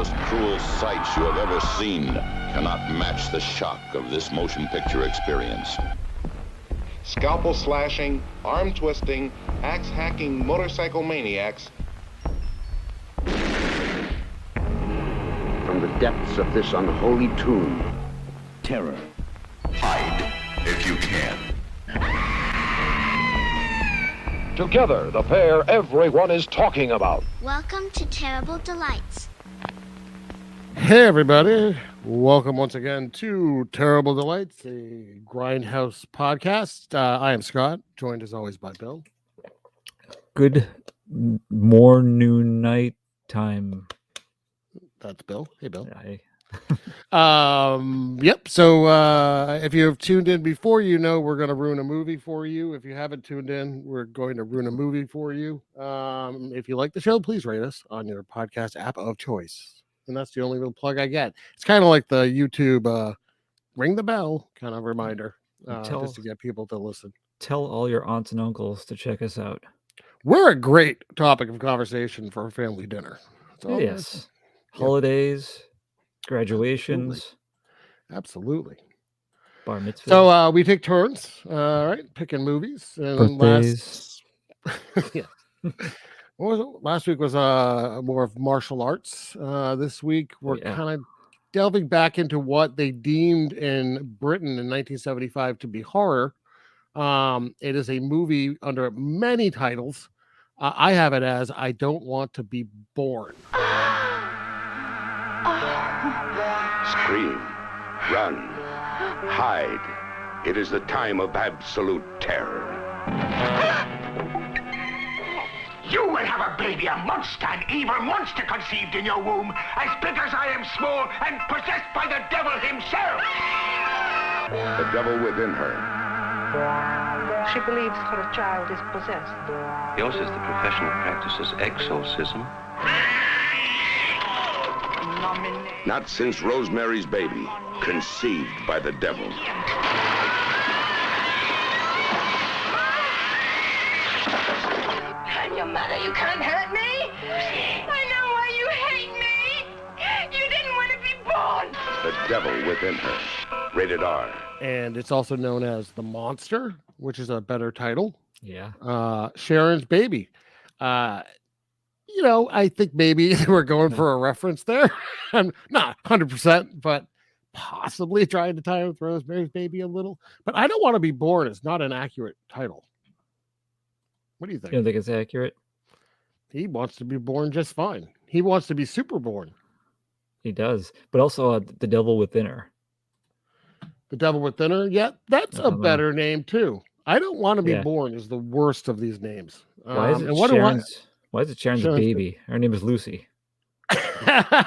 most cruel sights you have ever seen cannot match the shock of this motion picture experience. Scalpel slashing, arm twisting, axe hacking motorcycle maniacs. From the depths of this unholy tomb, terror. Hide if you can. Together, the pair everyone is talking about. Welcome to Terrible Delights. Hey everybody, welcome once again to Terrible Delights, a Grindhouse podcast. I am Scott, joined as always by Bill. Good morning, night time. That's Bill. Hey Bill. Hi. Yep. So if you have tuned in before, you know we're going to ruin a movie for you. If you haven't tuned in, we're going to ruin a movie for you. If you like the show, please rate us on your podcast app of choice. And that's the only little plug I get. It's kind of like the YouTube ring the bell kind of reminder, just to get people to listen. Tell all your aunts and uncles to check us out. We're a great topic of conversation for a family dinner. Yes. Holidays, graduations. Absolutely. Bar mitzvahs. So we take turns, right, picking movies. And birthdays. Yeah. What was it? Last week was more of martial arts. This week we're kind of delving back into what they deemed in Britain in 1975 to be horror. It is a movie under many titles. I have it as I Don't Want to Be Born. scream, run, hide. It is the time of absolute terror. You will have a baby, a monster, an evil monster conceived in your womb, as big as I am small and possessed by the devil himself. The devil within her. She believes her child is possessed. Yours is the profession that practices exorcism. Not since Rosemary's Baby, conceived by the devil. I'm your mother. You can't hurt me. I know why you hate me. You didn't want to be born. The devil within her. Rated R. And it's also known as The Monster, which is a better title. Yeah. Sharon's Baby. You know, I think maybe we're going for a reference there. I'm not 100%, but possibly trying to tie it with Rosemary's Baby a little. But I Don't Want to Be Born is not an accurate title. What do you think? You don't think it's accurate? He wants to be born just fine. He wants to be super born. He does. But also The Devil Within Her. The Devil Within Her? Yeah, that's a better name too. I Don't Want to Be Born is the worst of these names. Why is it Why is it Sharon's baby? Her name is Lucy. Yeah,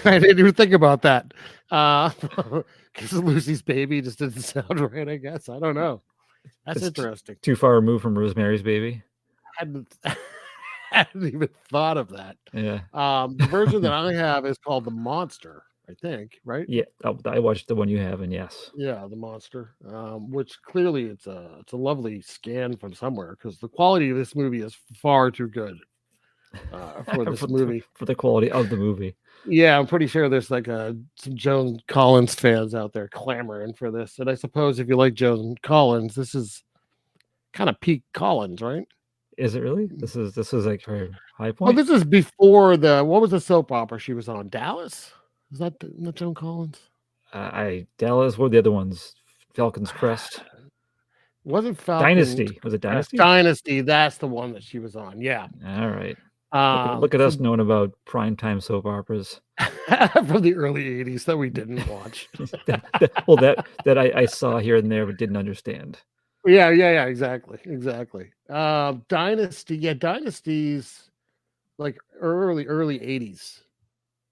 I didn't even think about that. Because Lucy's baby just didn't sound right, I guess. I don't know. That's interesting. Too far removed from Rosemary's Baby. I hadn't even thought of that. Yeah. The version that I have is called The Monster, I think, right? Yeah, I watched the one you have, and yes. Yeah, The Monster, which clearly it's a lovely scan from somewhere because the quality of this movie is far too good for this movie. For the quality of the movie. Yeah, I'm pretty sure there's like some Joan Collins fans out there clamoring for this. And I suppose if you like Joan Collins, this is kind of peak Collins, right? Is it really? This is like her high point. Well, this is before what was the soap opera she was on? Dallas? Is that not Joan Collins? Dallas. What were the other ones? Falcon's Crest. Wasn't Falcon Dynasty? Was it Dynasty? Dynasty. That's the one that she was on. Yeah. All right. Look at us knowing about primetime soap operas from the early '80s that we didn't watch. that I saw here and there but didn't understand. Yeah, exactly. Dynasty. Yeah, Dynasty's like early '80s,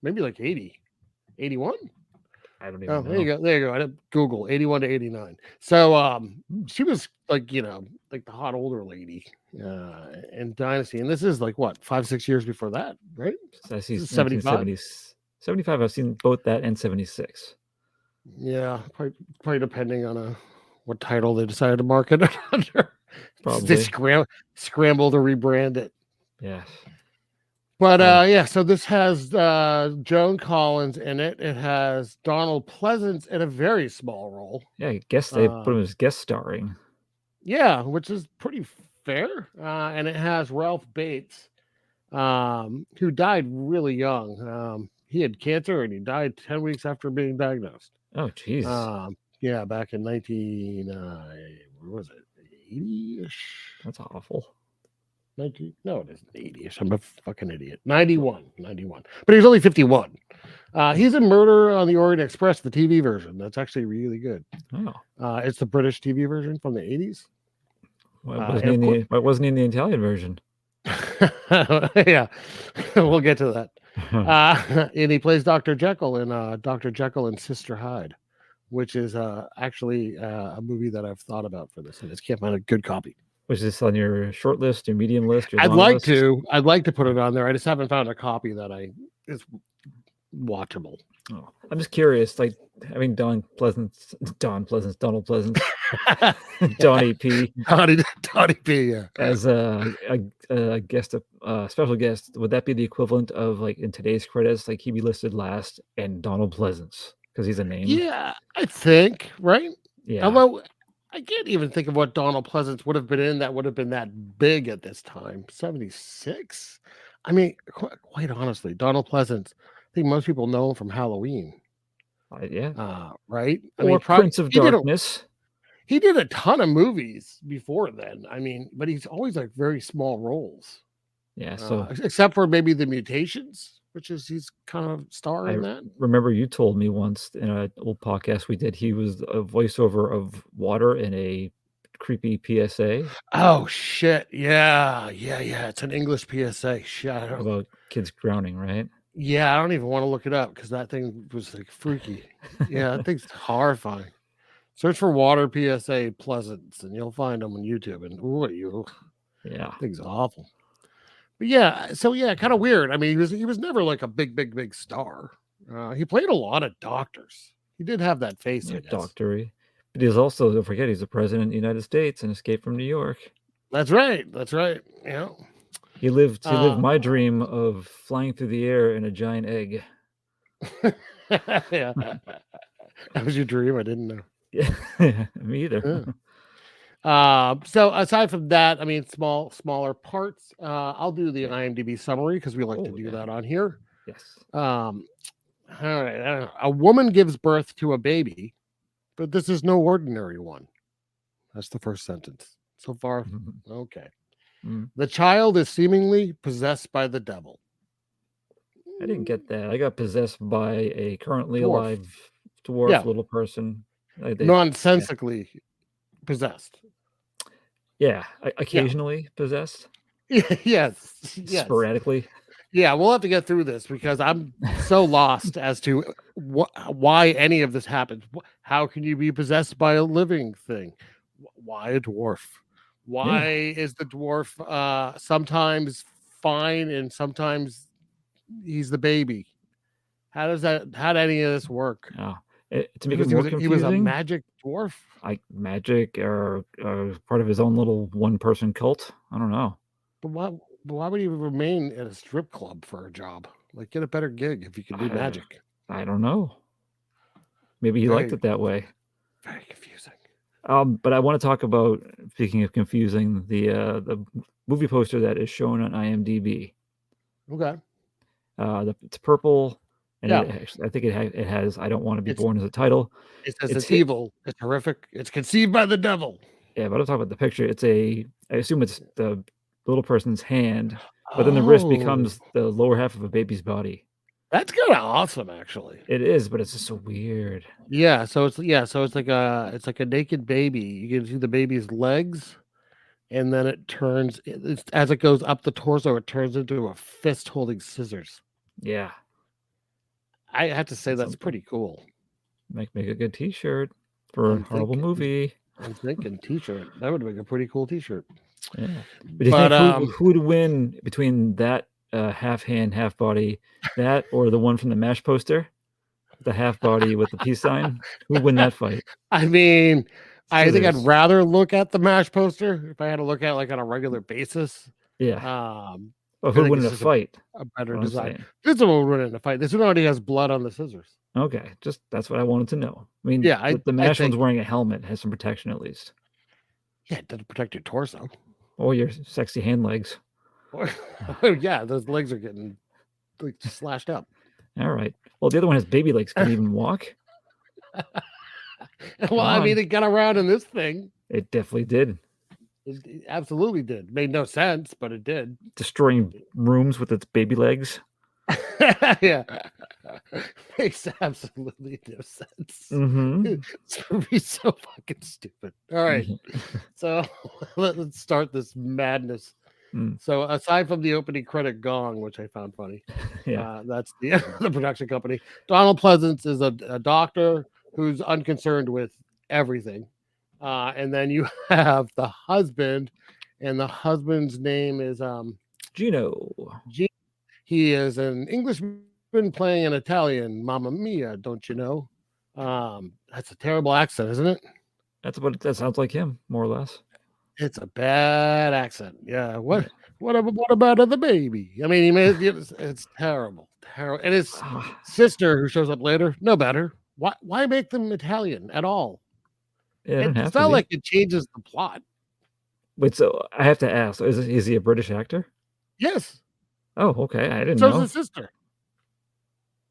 maybe like 80, 81. I don't even know. There you go. I did Google 81 to 89. So she was like, like the hot older lady in Dynasty. And this is like what, 5-6 years before that, right? So I see 75. 75. I've seen both that and 76. Yeah, probably depending on what title they decided to market it under. Probably. They scramble to rebrand it. Yes. But yeah, so this has Joan Collins in it. It has Donald Pleasance in a very small role. Yeah, I guess they put him as guest starring. Yeah, which is pretty fair. And it has Ralph Bates, who died really young. He had cancer and he died 10 weeks after being diagnosed. Oh, geez. Yeah, back in 19, what was it, 80-ish? That's awful. 19, no, it isn't 80-ish. I'm a fucking idiot. 91. But he's only 51. He's in Murder on the Orient Express, the TV version. That's actually really good. Oh. It's the British TV version from the 80s. Why wasn't he in the Italian version? Yeah, we'll get to that. And he plays Dr. Jekyll in Dr. Jekyll and Sister Hyde, which is actually a movie that I've thought about for this. I just can't find a good copy. Was this on your short list, your medium list? Your I'd long like list? to. I'd like to put it on there. I just haven't found a copy that is watchable. Oh, I'm just curious, like having Donald Pleasance, Donnie P. Donnie P. Yeah. As a guest, special guest. Would that be the equivalent of, like, in today's credits, like he'd be listed last and Donald Pleasance because he's a name? Yeah, I think, right? Yeah. Although I can't even think of what Donald Pleasance would have been in that would have been that big at this time. 76. I mean, quite honestly, Donald Pleasance. I think most people know him from Halloween. Yeah. Right? Or Prince of Darkness. He did a ton of movies before then. I mean, but he's always like very small roles. Yeah. So except for maybe The Mutations, which is he's kind of star in that. Remember you told me once in an old podcast we did he was a voiceover of water in a creepy PSA. Oh shit! Yeah. It's an English PSA. Shit, about kids drowning, right? Yeah, I don't even want to look it up because that thing was like freaky. Yeah, that thing's horrifying. Search for water PSA Pleasance and you'll find them on YouTube. And yeah, that thing's awful. But yeah, so yeah, kind of weird. I mean, he was never like a big star. He played a lot of doctors. He did have that face, I guess. Doctory. But he's also, don't forget, he's the president of the United States and Escape from New York. That's right. Yeah. He lived my dream of flying through the air in a giant egg. Yeah. That was your dream? I didn't know. Yeah, me either. Yeah. So aside from that, I mean, smaller parts. I'll do the IMDb summary because we like to do that on here. Yes. All right. A woman gives birth to a baby, but this is no ordinary one. That's the first sentence. So far, okay. The child is seemingly possessed by the devil. I didn't get that. I got possessed by a currently alive dwarf little person. Nonsensically possessed. Yeah, occasionally possessed. Yes. Sporadically. Yeah, we'll have to get through this because I'm so lost as to why any of this happens. How can you be possessed by a living thing? Why a dwarf? Why is the dwarf sometimes fine and sometimes he's the baby? How did any of this work? Oh, to make it more confusing, he was a magic dwarf. Like magic or part of his own little one-person cult. I don't know. But why would he remain at a strip club for a job? Like, get a better gig if you can do magic. I don't know. Maybe he liked it that way. Very confusing. But I want to talk about, speaking of confusing, the movie poster that is shown on IMDb. Okay. It's purple, and I think it has "I Don't Want to Be Born" as a title. It says it's evil, it's horrific, it's conceived by the devil. Yeah, but I'm talking about the picture. I assume it's the little person's hand, but then the wrist becomes the lower half of a baby's body. That's kind of awesome, actually. It is, but it's just so weird. Yeah, so it's like a naked baby. You can see the baby's legs, and then it turns as it goes up the torso. It turns into a fist holding scissors. Yeah, I have to say that's pretty cool. Make a good T-shirt for a horrible movie. I'm thinking T-shirt. That would make a pretty cool T-shirt. Yeah, but do you think who would win between that? Half hand, half body, that or the one from the MASH poster, the half body with the peace sign? Who would win that fight? I mean, I think I'd rather look at the MASH poster if I had to look at it like on a regular basis. Yeah. Oh, who would win in a fight? A better design. This one will win in a fight. This one already has blood on the scissors. Okay, just that's what I wanted to know. I mean, yeah, the MASH one's wearing a helmet, has some protection at least. Yeah, it doesn't protect your torso. Or your sexy hand legs. Yeah, those legs are getting like slashed up. All right. Well, the other one has baby legs. Can even walk? Well, I mean, it got around in this thing. It definitely did. It absolutely did. Made no sense, but it did. Destroying rooms with its baby legs. Yeah. Makes absolutely no sense. It's gonna be so fucking stupid. All right. So let's start this madness. So aside from the opening credit gong, which I found funny, that's the production company. Donald Pleasance is a doctor who's unconcerned with everything. And then you have the husband, and the husband's name is Gino. He is an Englishman playing an Italian. Mamma mia, don't you know? That's a terrible accent, isn't it? That sounds like him, more or less. It's a bad accent. Yeah. What about the baby? I mean, it's terrible. And his sister, who shows up later, no better. Why make them Italian at all? It's not like it changes the plot. Wait, so I have to ask: is he a British actor? Yes. Oh, okay. I didn't know. So's his sister.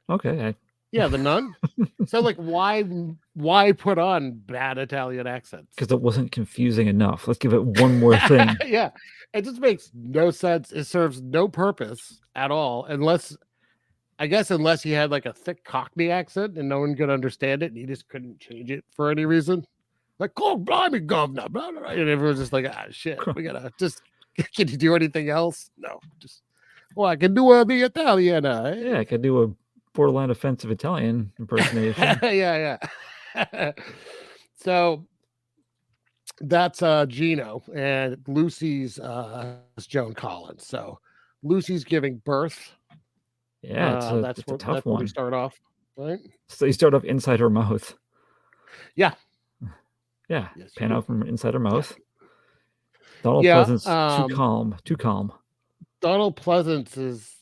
Okay. Yeah, the nun. So, like, why put on bad Italian accents? Because it wasn't confusing enough. Let's give it one more thing. Yeah, it just makes no sense. It serves no purpose at all, unless he had like a thick Cockney accent and no one could understand it, and he just couldn't change it for any reason. Like, oh, blimey, governor, blah, blah, blah. And everyone's just like, shit, we gotta just. Can you do anything else? No, just. Well, I can do the Italian. Yeah, I can do a borderline offensive Italian impersonation. Yeah. So that's Gino, and Lucy's Joan Collins. So Lucy's giving birth. Yeah, that's a tough one. Where we start off, right? So you start off inside her mouth. Yeah. Yeah. Yes, pan out from inside her mouth. Donald Pleasance, too calm. Donald Pleasance is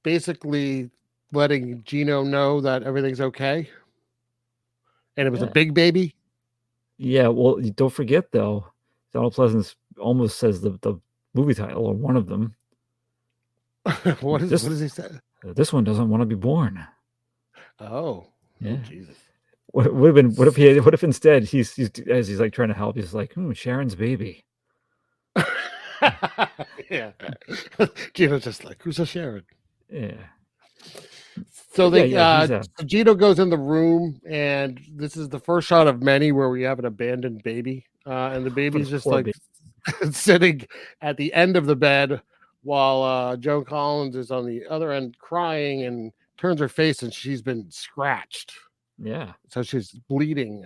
basically letting Gino know that everything's okay. And it was a big baby. Yeah, well, don't forget, though, Donald Pleasance almost says the movie title, or one of them. What does he say? This one doesn't want to be born. Oh. Yeah. Oh, Jesus. What if instead he's as he's like trying to help, he's like, Sharon's baby. Yeah. Gino's just like, who's a Sharon? Yeah. So Gino goes in the room, and this is the first shot of many where we have an abandoned baby. And the baby's just like sitting at the end of the bed while Joan Collins is on the other end crying and turns her face, and she's been scratched. Yeah. So she's bleeding.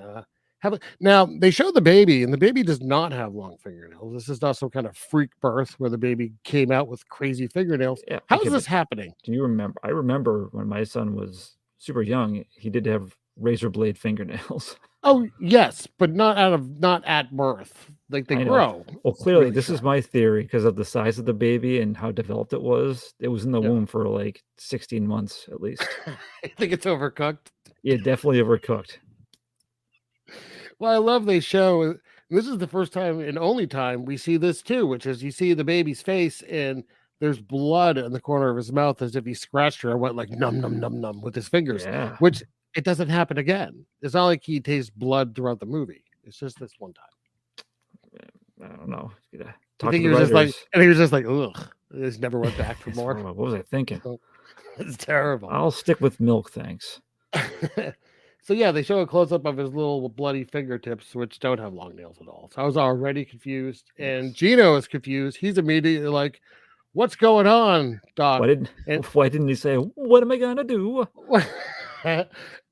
Now they show the baby, and the baby does not have long fingernails. This is not some kind of freak birth where the baby came out with crazy fingernails. Yeah, how is this happening? Do you remember? I remember when my son was super young, he did have razor blade fingernails. Oh yes, but not at birth. Like they grow. Well, clearly really this is my theory because of the size of the baby and how developed it was. It was in the womb for like 16 months at least. I think it's overcooked. Yeah, definitely overcooked. Well, I love they show. This is the first time and only time we see this too, which is you see the baby's face and there's blood in the corner of his mouth as if he scratched her and went like num num num num with his fingers. Yeah. Which it doesn't happen again. It's not like he tastes blood throughout the movie. It's just this one time. I don't know. I think he was just like, and he was just like, ugh. He just never went back for more. What was I thinking? It's terrible. I'll stick with milk, thanks. So yeah, they show a close up of his little bloody fingertips, which don't have long nails at all. So I was already confused, and Gino is confused. He's immediately like, "What's going on, Doc?" Why didn't he say, "What am I gonna do?"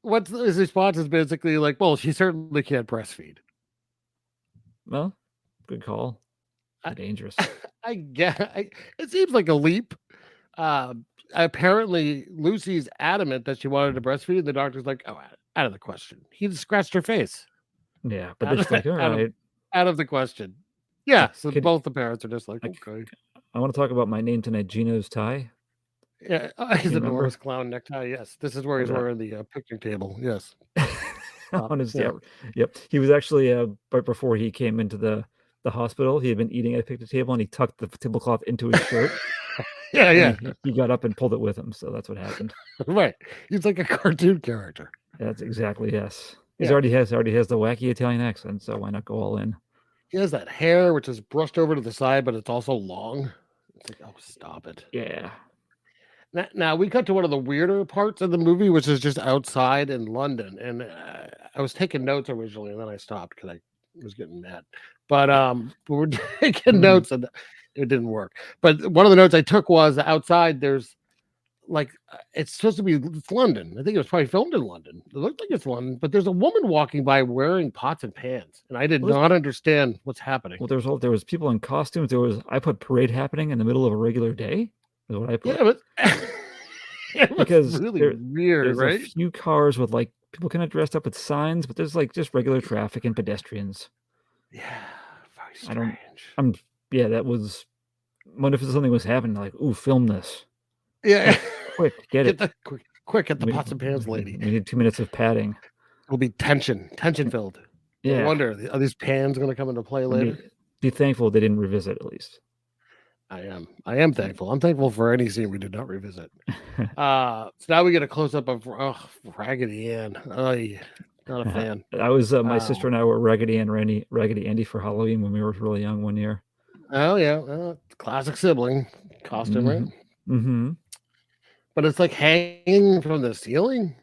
What's his response is basically like, "Well, she certainly can't breastfeed." Well, good call. Dangerous. It seems like a leap. Apparently, Lucy's adamant that she wanted to breastfeed, and the doctor's like, "Oh, out of the question." He just scratched her face. Yeah, but they're just like, all right. Out of the question. Yeah, so both the parents are just like, okay. I want to talk about My Name Tonight, Gino's tie. Yeah, he's the Norris clown necktie. Yes, this is where he's wearing the picnic table. Yes. On his yep. He was actually right before he came into the hospital. He had been eating at a picnic table, and he tucked the tablecloth into his shirt. Yeah. He got up and pulled it with him. So that's what happened. Right. He's like a cartoon character. That's exactly yes. He already has the wacky Italian accent. So why not go all in? He has that hair which is brushed over to the side, but it's also long. It's like, oh, stop it. Yeah. Now we cut to one of the weirder parts of the movie, which is just outside in London. And I was taking notes originally, and then I stopped because I was getting mad. But we were taking notes, and it didn't work. But one of the notes I took was outside. There's like it's supposed to be London. I think it was probably filmed in London. It looked like it's London, but there's a woman walking by wearing pots and pans, and I did not understand what's happening. Well, there was people in costumes. I put parade happening in the middle of a regular day. Is what I put. Yeah, but it was because really weird, there's right? a few cars with like people kind of dressed up with signs, but there's like just regular traffic and pedestrians. Yeah, very strange. That was. What if something was happening? Like, ooh, film this. Yeah, quick, get it. Quick, get the pots and pans, lady. We need 2 minutes of padding. It'll be tension filled. Yeah. I wonder, are these pans going to come into play later? Be thankful they didn't revisit at least. I am thankful. I'm thankful for any scene we did not revisit. So now we get a close up of Raggedy Ann. Not a fan. I was my sister and I were Raggedy Andy for Halloween when we were really young one year. Oh yeah, classic sibling costume, right? Mm-hmm. But it's like hanging from the ceiling.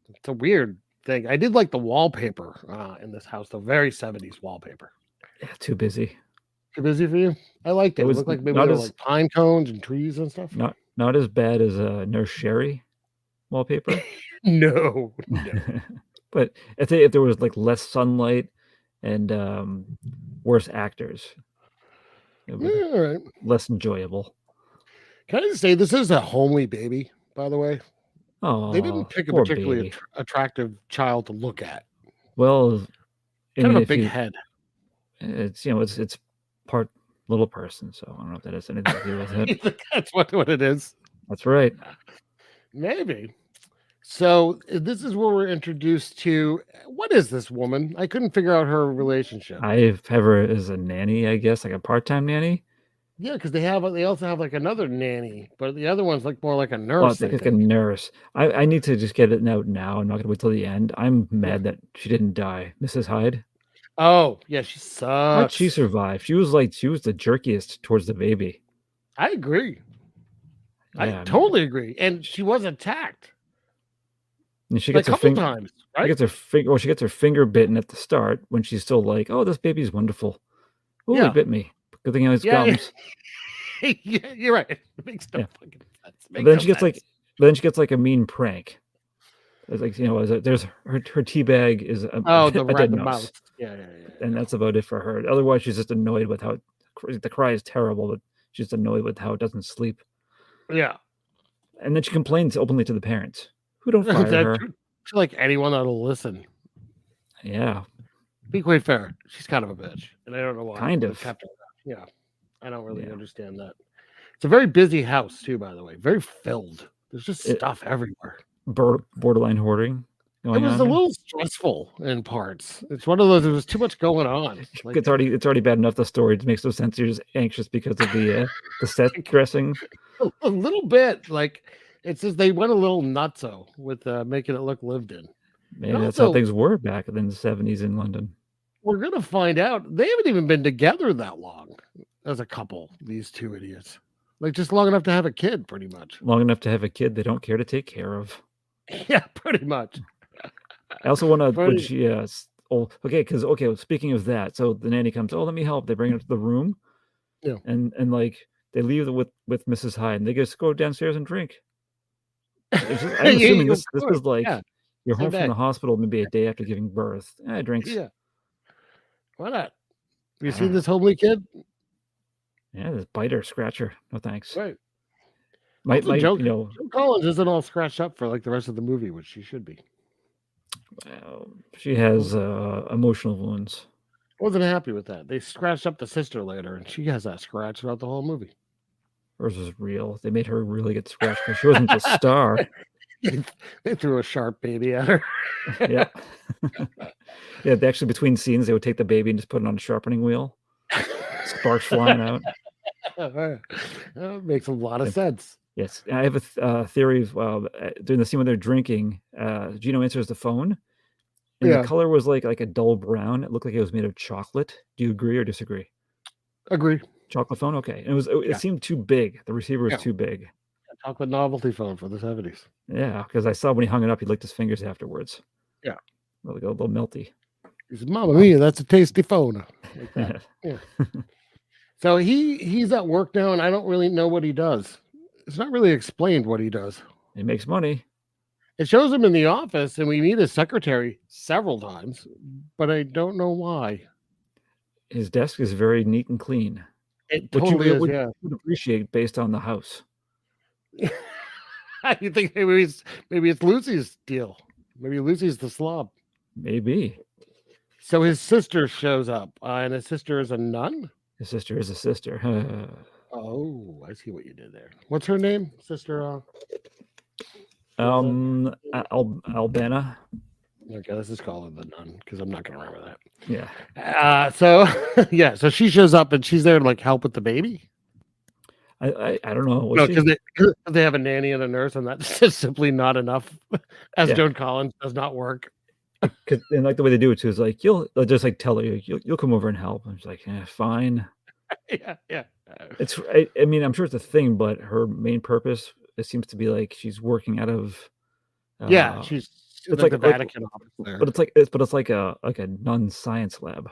It's a weird thing. I did like the wallpaper in this house, the very 70s wallpaper. Yeah, too busy. Too busy for you? I liked it. It looked like maybe there were like pine cones and trees and stuff. Not as bad as Nurse Sherry wallpaper. No. But I think if there was like less sunlight and worse actors, it would be all right. less enjoyable. Can I just say this is a homely baby, by the way? Oh, they didn't pick a particularly attractive child to look at. Well, kind of a big head. It's it's part little person, so I don't know if that has anything to do with it. That's what it is. That's right. Maybe. So this is where we're introduced to what is this woman? I couldn't figure out her relationship. I have her as a nanny, I guess, like a part-time nanny. Yeah, because they also have like another nanny, but the other one's like more like a nurse. Well, it's like a nurse. I need to just get it out now. I'm not gonna wait till the end. I'm mad that she didn't die, Mrs. Hyde. Oh yeah, she sucks. How'd she survive? She was the jerkiest towards the baby. I agree. Yeah, I totally agree. And she was attacked. And she gets a couple times, right? She gets her finger bitten at the start when she's still like, "Oh, this baby's wonderful." Oh, yeah. It bit me. Good thing I was gums. Yeah, you're right. It makes no fucking sense. Then she gets like a mean prank. It's like there's her tea bag is a dead mouse. Yeah. And that's about it for her. Otherwise, she's just annoyed with how the cry is terrible, but she's just annoyed with how it doesn't sleep. Yeah. And then she complains openly to the parents, who don't fire her. She's like anyone that'll listen. Yeah. Be quite fair. She's kind of a bitch, and I don't know why. Kind of. Yeah. I don't really understand that. It's a very busy house too, by the way. Very filled. There's just stuff everywhere. Borderline hoarding. It was a little stressful in parts. It's one of those. There was too much going on. Like, it's already bad enough. The story makes no sense. You're just anxious because of the set dressing. A little bit. Like it's just they went a little nutso with making it look lived in. Maybe that's how things were back in the 70s in London. We're gonna find out. They haven't even been together that long as a couple. These two idiots. Like just long enough to have a kid, pretty much. Long enough to have a kid they don't care to take care of. Yeah, pretty much. I also want to. Well, speaking of that, so the nanny comes. Oh, let me help. They bring her to the room. Yeah, and like they leave with Mrs. Hyde, and they just go downstairs and drink. I'm assuming this was like you're home from the hospital maybe a day after giving birth. Drinks. Yeah. Why not? Have you seen this homely kid? Yeah, this biter, scratcher. No thanks. Right. Joe Collins isn't all scratched up for like the rest of the movie, which she should be. Well, she has emotional wounds. Wasn't happy with that. They scratched up the sister later, and she has that scratch throughout the whole movie. Hers was real. They made her really get scratched because she wasn't the star. They threw a sharp baby at her. Yeah. Yeah, actually between scenes, they would take the baby and just put it on a sharpening wheel. Sparks flying out. That makes a lot of sense. Yes. I have a theory of during the scene when they're drinking, Gino answers the phone. And the color was like a dull brown. It looked like it was made of chocolate. Do you agree or disagree? Agree. Chocolate phone? Okay. And it seemed too big. The receiver was too big. Chocolate novelty phone for the 70s. Yeah, because I saw when he hung it up, he licked his fingers afterwards. Yeah. Like a little melty. He said, Mamma mia, that's a tasty phone. Like that. Yeah. So he's at work now, and I don't really know what he does. It's not really explained what he does. He makes money. It shows him in the office, and we meet his secretary several times, but I don't know why. His desk is very neat and clean. It totally is, yeah. Would appreciate based on the house. You think maybe it's Lucy's deal? Maybe Lucy's the slob. Maybe. So his sister shows up, and his sister is a nun? His sister is a sister. Oh, I see what you did there. What's her name? Sister Albana. Okay, let's just call her the nun because I'm not gonna remember that. Yeah. So she shows up and she's there to like help with the baby. I don't know. No, because they have a nanny and a nurse, and that's just simply not enough. As Joan Collins does not work. And like the way they do it too is like they'll just like tell her you'll come over and help. I'm just like, fine. Yeah. I mean, I'm sure it's a thing, but her main purpose it seems to be like she's working out of. She's it's like the Vatican office there. But it's like a nun science lab.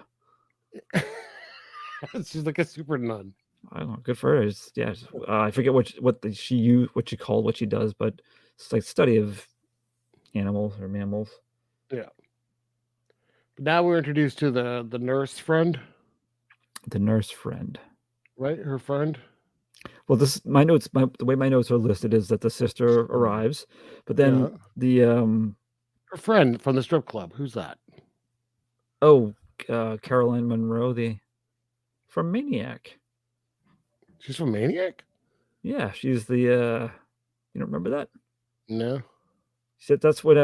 She's like a super nun. I don't know. Good for her. I forget what she does, but it's like study of animals or mammals. Yeah. But now we're introduced to the nurse friend. The nurse friend. Right, her friend. Well, my notes. The way my notes are listed is that the sister arrives, but then her friend from the strip club. Who's that? Oh, Caroline Monroe, from Maniac. She's from Maniac? Yeah, she's the you don't remember that? No. She said that's when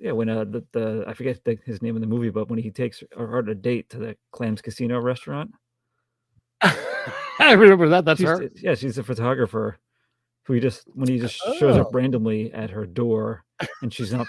when I forget his name in the movie, but when he takes her on a date to the Clams Casino restaurant. I remember that. That's her. Yeah, she's a photographer who he just shows up randomly at her door, and she's not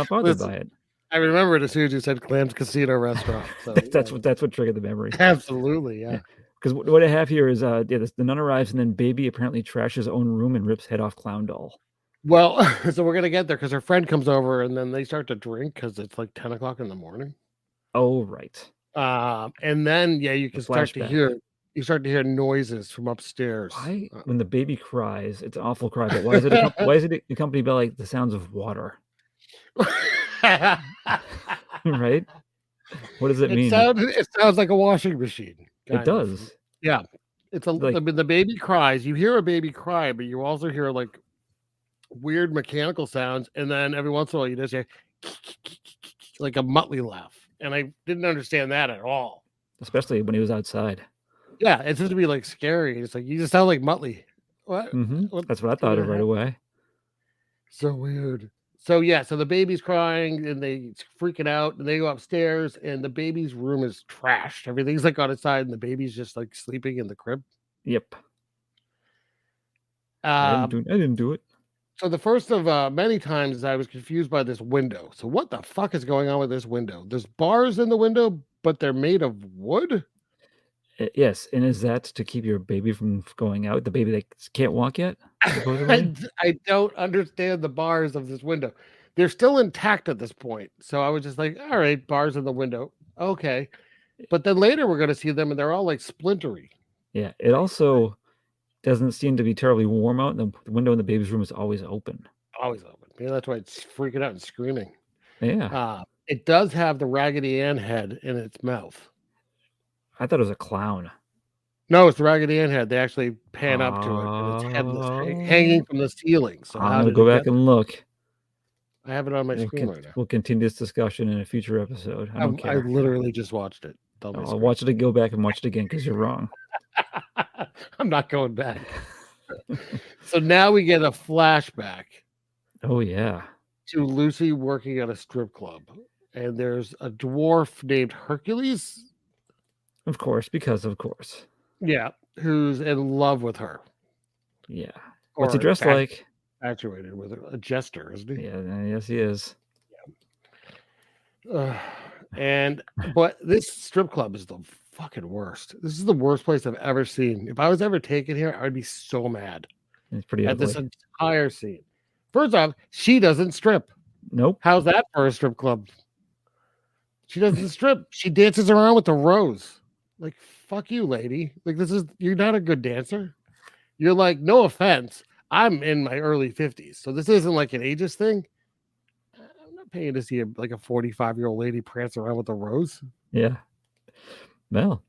bothered by it. I remember it as soon as you said Clams Casino restaurant. So, that's what triggered the memory. Absolutely, yeah. Because what I have here is the nun arrives and then baby apparently trashes his own room and rips head off clown doll. Well, so we're gonna get there because her friend comes over and then they start to drink because it's like 10 o'clock in the morning. Oh, right. And then you can start to hear noises from upstairs. Why, when the baby cries, it's an awful cry, but why is it accompanied by like the sounds of water? Right? What does it mean? It sounds like a washing machine. It does. Yeah. It's the baby cries. You hear a baby cry, but you also hear like weird mechanical sounds, and then every once in a while you just hear like a Muttley laugh. And I didn't understand that at all. Especially when he was outside. Yeah, it's supposed to be like scary. It's like you just sound like Muttley. What? Mm-hmm. That's what I thought of right away. So weird. So so the baby's crying and they freaking out and they go upstairs and the baby's room is trashed. Everything's like on its side and the baby's just like sleeping in the crib. Yep. I didn't do it. So the first of many times I was confused by this window. So what the fuck is going on with this window? There's bars in the window, but they're made of wood? Yes, and is that to keep your baby from going out? The baby that can't walk yet? I don't understand the bars of this window. They're still intact at this point. So I was just like, all right, bars in the window. Okay. But then later we're going to see them and they're all like splintery. Yeah. It also doesn't seem to be terribly warm out. The window in the baby's room is always open. Always open. Maybe that's why it's freaking out and screaming. Yeah. It does have the Raggedy Ann head in its mouth. I thought it was a clown. No, it's the Raggedy Ann head. They actually pan up to it, and it's headless, hanging from the ceiling. So I'm gonna go back and look. I have it on my screen right now. We'll continue this discussion in a future episode. I don't care. I literally just watched it. I'll watch it and go back and watch it again because you're wrong. I'm not going back. So now we get a flashback. Oh, yeah. To Lucy working at a strip club. And there's a dwarf named Hercules. Of course, because of course. Yeah, who's in love with her. Yeah. What's he dressed like? Infatuated with her. A jester, isn't he? Yeah, yes, he is. Yeah. But this strip club is the fucking worst. This is the worst place I've ever seen. If I was ever taken here, I'd be so mad. It's pretty at ugly. This entire scene. First off, she doesn't strip. Nope. How's that for a strip club? She doesn't strip. She dances around with the rose. Like, fuck you, lady. Like, you're not a good dancer. You're like, no offense, I'm in my early 50s, so this isn't like an ageist thing. I'm not paying to see a 45-year-old lady prance around with a rose. Yeah. Well,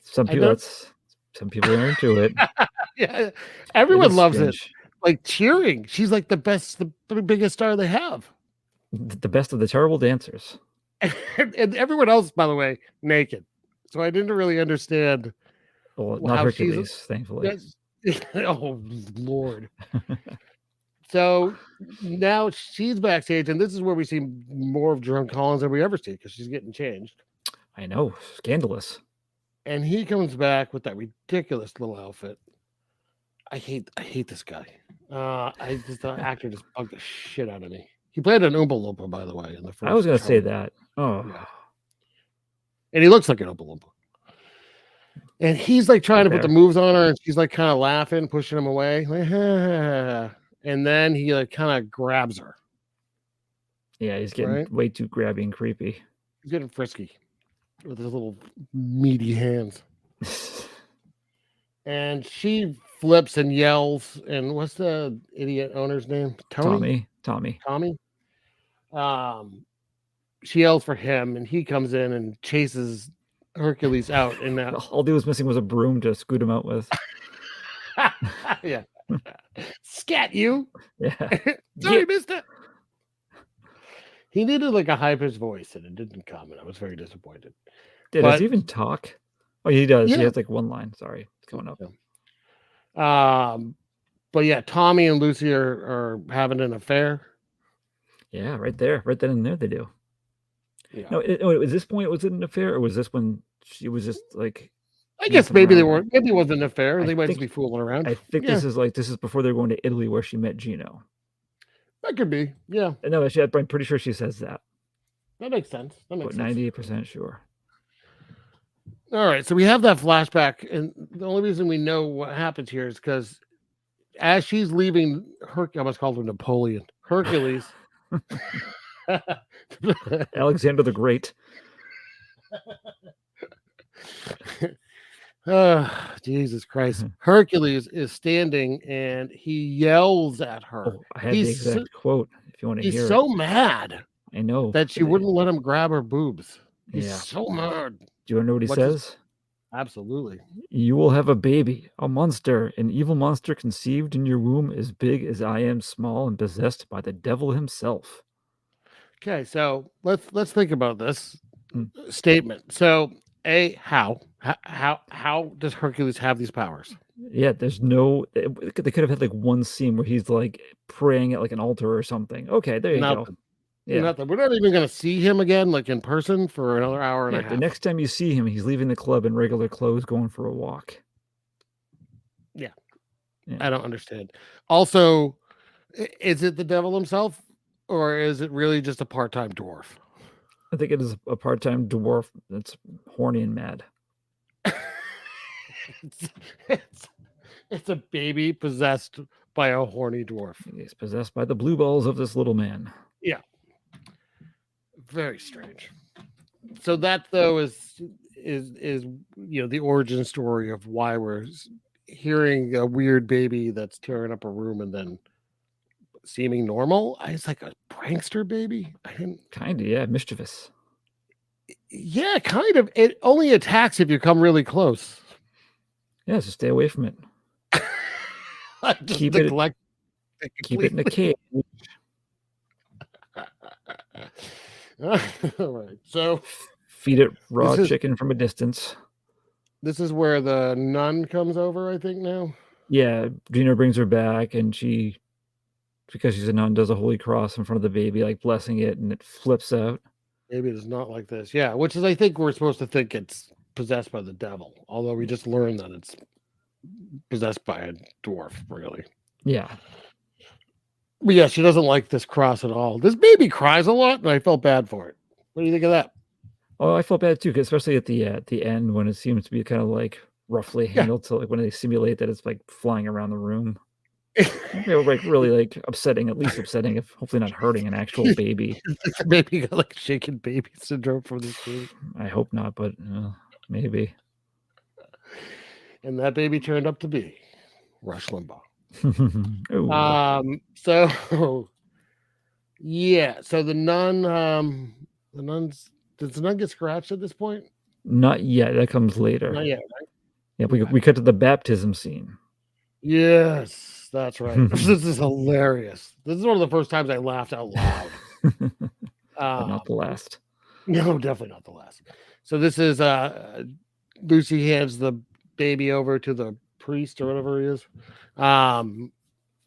some people are into it. Yeah, everyone loves it. Like cheering. She's like the biggest star they have. The best of the terrible dancers. And everyone else, by the way, naked. So I didn't really understand. Well, not Hercules, thankfully. Oh, Lord. So now she's backstage, and this is where we see more of Jerome Collins than we ever see because she's getting changed. I know. Scandalous. And he comes back with that ridiculous little outfit. I hate this guy. The actor just bugged the shit out of me. He played an Oompa Loompa, by the way, in the first. I was going to say that. Oh. Yeah. And he looks like an Oompa Loompa. And he's like trying to put the moves on her, and she's like kind of laughing, pushing him away. Like, and then he like kind of grabs her. Yeah, he's getting way too grabby and creepy. He's getting frisky with his little meaty hands. And she flips and yells. And what's the idiot owner's name? Tommy. She yells for him, and he comes in and chases Hercules out. And all he was missing was a broom to scoot him out with. Yeah. Scat you. Yeah. Sorry, mister. He needed like a high-pitched voice, and it didn't come, and I was very disappointed. Does he even talk? Oh, he does. Yeah. He has like one line. Sorry. It's coming up. But yeah, Tommy and Lucy are having an affair. Yeah, right there. Right then and there they do. Yeah. No, at this point, was it an affair, or was this when she was just like... I guess maybe they weren't. Maybe it wasn't an affair. They might just be fooling around. I think this is before they're going to Italy where she met Gino. That could be. Yeah. No, I'm pretty sure she says that. That makes sense. 98% sure. All right, so we have that flashback, and the only reason we know what happens here is because as she's leaving, I almost called him Napoleon, Hercules, Alexander the Great. Jesus Christ! Hercules is standing, and he yells at her. Oh, I have the exact quote. If you want to hear it, he's so mad. I know that she wouldn't let him grab her boobs. He's so mad. Do you want to know what he says? Absolutely. You will have a baby, a monster, an evil monster conceived in your womb as big as I am small and possessed by the devil himself. Okay, so let's think about this statement. So, how does Hercules have these powers? Yeah, there's no. They could have had like one scene where he's like praying at like an altar or something. Okay, there you go. Yeah. Nothing. We're not even going to see him again, like in person, for another hour and a half. The next time you see him, he's leaving the club in regular clothes, going for a walk. Yeah. I don't understand. Also, is it the devil himself, or is it really just a part-time dwarf? I think it is a part-time dwarf that's horny and mad. It's a baby possessed by a horny dwarf. He's possessed by the blue balls of this little man. Yeah. Very strange. So that though is the origin story of why we're hearing a weird baby that's tearing up a room and then seeming normal. It's like a prankster baby. Yeah, mischievous. Yeah, kind of. It only attacks if you come really close. Yeah, so stay away from it. Keep it in a cage. All right, so feed it raw chicken from a distance. This is where the nun comes over, I think, now. Yeah, Gina brings her back, and she, because she's a nun, does a holy cross in front of the baby, like blessing it, and it flips out. Maybe it's not like this. Yeah, which is, I think we're supposed to think it's possessed by the devil, although we just learned that it's possessed by a dwarf, really. Yeah. But yeah, she doesn't like this cross at all. This baby cries a lot, and I felt bad for it. What do you think of that? Oh, I felt bad too, especially at the end when it seems to be kind of like roughly handled. So like when they simulate that it's like flying around the room. Like really like upsetting, at least upsetting, if hopefully not hurting an actual baby. Maybe got like shaken baby syndrome from this movie. I hope not, but maybe. And that baby turned up to be Rush Limbaugh. Ooh. So yeah, so the nuns, does the nun get scratched at this point? Not yet. That comes later. Not yet, right? Yeah, we cut to the baptism scene. Yes, that's right. This is hilarious. This is one of the first times I laughed out loud. But not the last. No, definitely not the last. So this is Lucy hands the baby over to the priest or whatever he is. And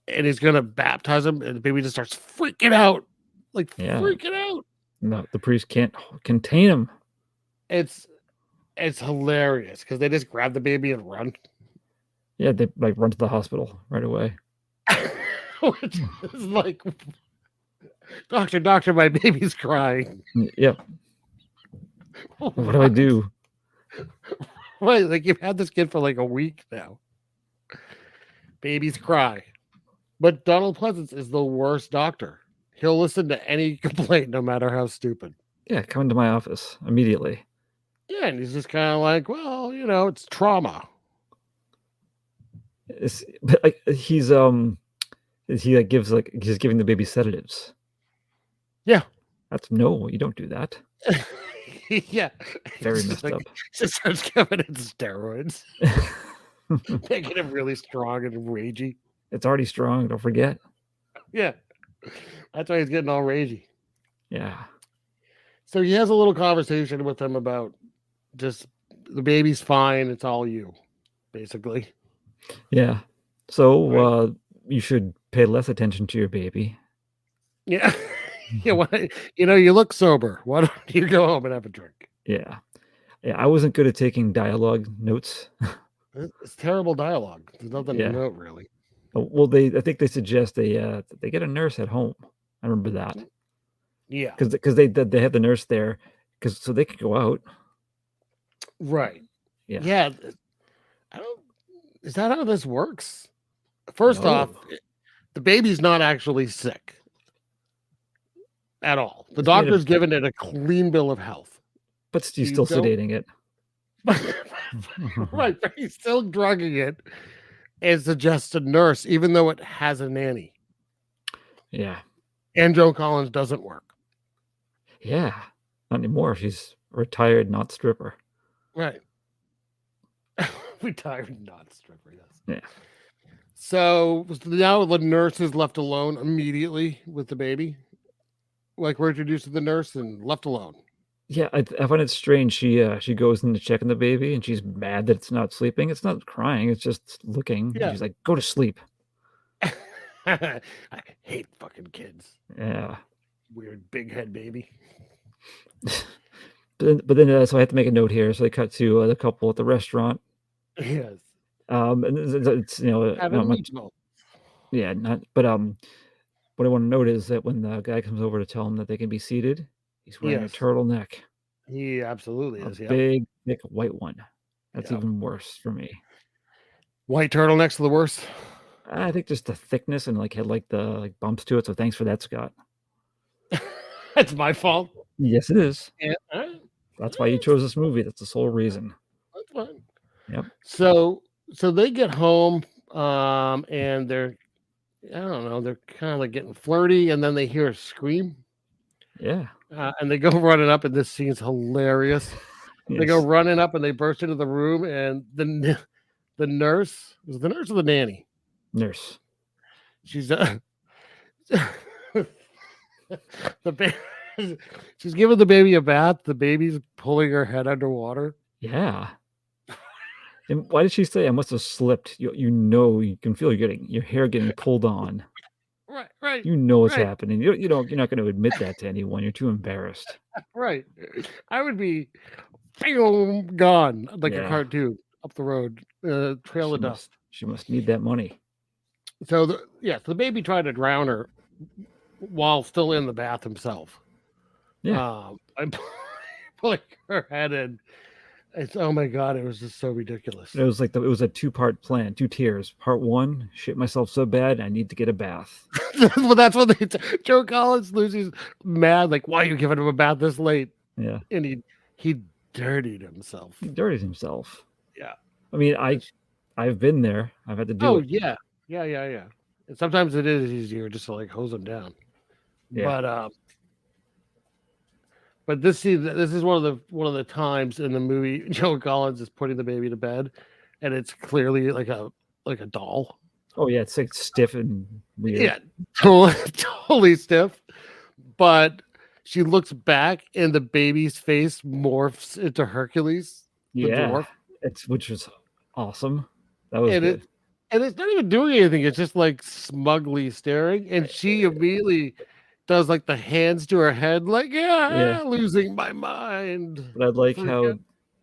he's gonna baptize him, and the baby just starts freaking out. Freaking out. No, the priest can't contain him. It's hilarious because they just grab the baby and run. Yeah, they like run to the hospital right away. Which is like, doctor, my baby's crying. Yep. What do I do? Right, like you've had this kid for like a week now. Babies cry. But Donald Pleasance is the worst doctor. He'll listen to any complaint, no matter how stupid. Yeah, come into my office immediately. Yeah, and he's just kind of like, well, it's trauma. But like he's like he's giving the baby sedatives. Yeah. No, you don't do that. Yeah. Very messed up. Just starts giving it steroids. Making him really strong and ragey. It's already strong, don't forget. Yeah. That's why he's getting all ragey. Yeah. So he has a little conversation with him about just the baby's fine, it's all you, basically. Yeah. So you should pay less attention to your baby. Yeah. Yeah. You look sober. Why don't you go home and have a drink? Yeah. Yeah. I wasn't good at taking dialogue notes. It's terrible dialogue. There's nothing to note, really. Well, I think they suggest they get a nurse at home. I remember that. Yeah. Because they have the nurse there so they could go out. Right. Yeah. Yeah. Is that how this works? First off, the baby's not actually sick at all. The doctor's given it a clean bill of health. But he's still sedating it. Right. But he's still drugging it and suggests a nurse, even though it has a nanny. Yeah. And Joan Collins doesn't work. Yeah. Not anymore. She's retired, not stripper. Right. Retired, not stripper, yes. Yeah. So now the nurse is left alone immediately with the baby. Like we're introduced to the nurse and left alone. Yeah, I find it strange. She goes in to check on the baby and she's mad that it's not sleeping. It's not crying. It's just looking. Yeah. She's like, go to sleep. I hate fucking kids. Yeah. Weird big head baby. But then so I have to make a note here. So they cut to the couple at the restaurant. Yes. And it's not much. Yeah, not. But what I want to note is that when the guy comes over to tell him that they can be seated, he's wearing a turtleneck. He absolutely is. A big, thick white one. That's even worse for me. White turtlenecks are the worst. I think just the thickness and had the bumps to it. So thanks for that, Scott. That's my fault. Yes, it is. Yeah. That's why you chose this movie. That's the sole reason. That's fine. Yep. So they get home, and they're, I don't know, they're kind of getting flirty, and then they hear a scream. Yeah. And they go running up, and this scene's hilarious. Yes. They go running up, and they burst into the room, and the nurse, was it the nurse or the nanny? Nurse. She's she's giving the baby a bath. The baby's pulling her head underwater. Yeah. And why did she say I must have slipped? You can feel your hair getting pulled on. Right. You know what's Right. happening. You're not going to admit that to anyone. You're too embarrassed. Right. I would be gone like a Yeah. cartoon up the road, trail of dust. She must need that money. So the baby tried to drown her while still in the bath himself. Yeah. I'm pulling her head in. It's oh my god, it was just so ridiculous. It was like it was a 2-part plan, 2 tiers. Part 1, shit myself so bad I need to get a bath. Well, that's what Joe Collins, Lucy's mad, like, why are you giving him a bath this late? Yeah. And he dirtied himself. He dirtied himself. Yeah. I mean, I've been there. I've had to do it. Yeah. And sometimes it is easier just to like hose them down. Yeah. But this is one of the times in the movie Joe Collins is putting the baby to bed, and it's clearly like a doll. Oh yeah, it's like stiff and weird. Yeah, totally stiff. But she looks back, and the baby's face morphs into Hercules, the dwarf. Which was awesome. That was good. And it's not even doing anything. It's just like smugly staring, and she immediately does like the hands to her head, like losing my mind. But I like how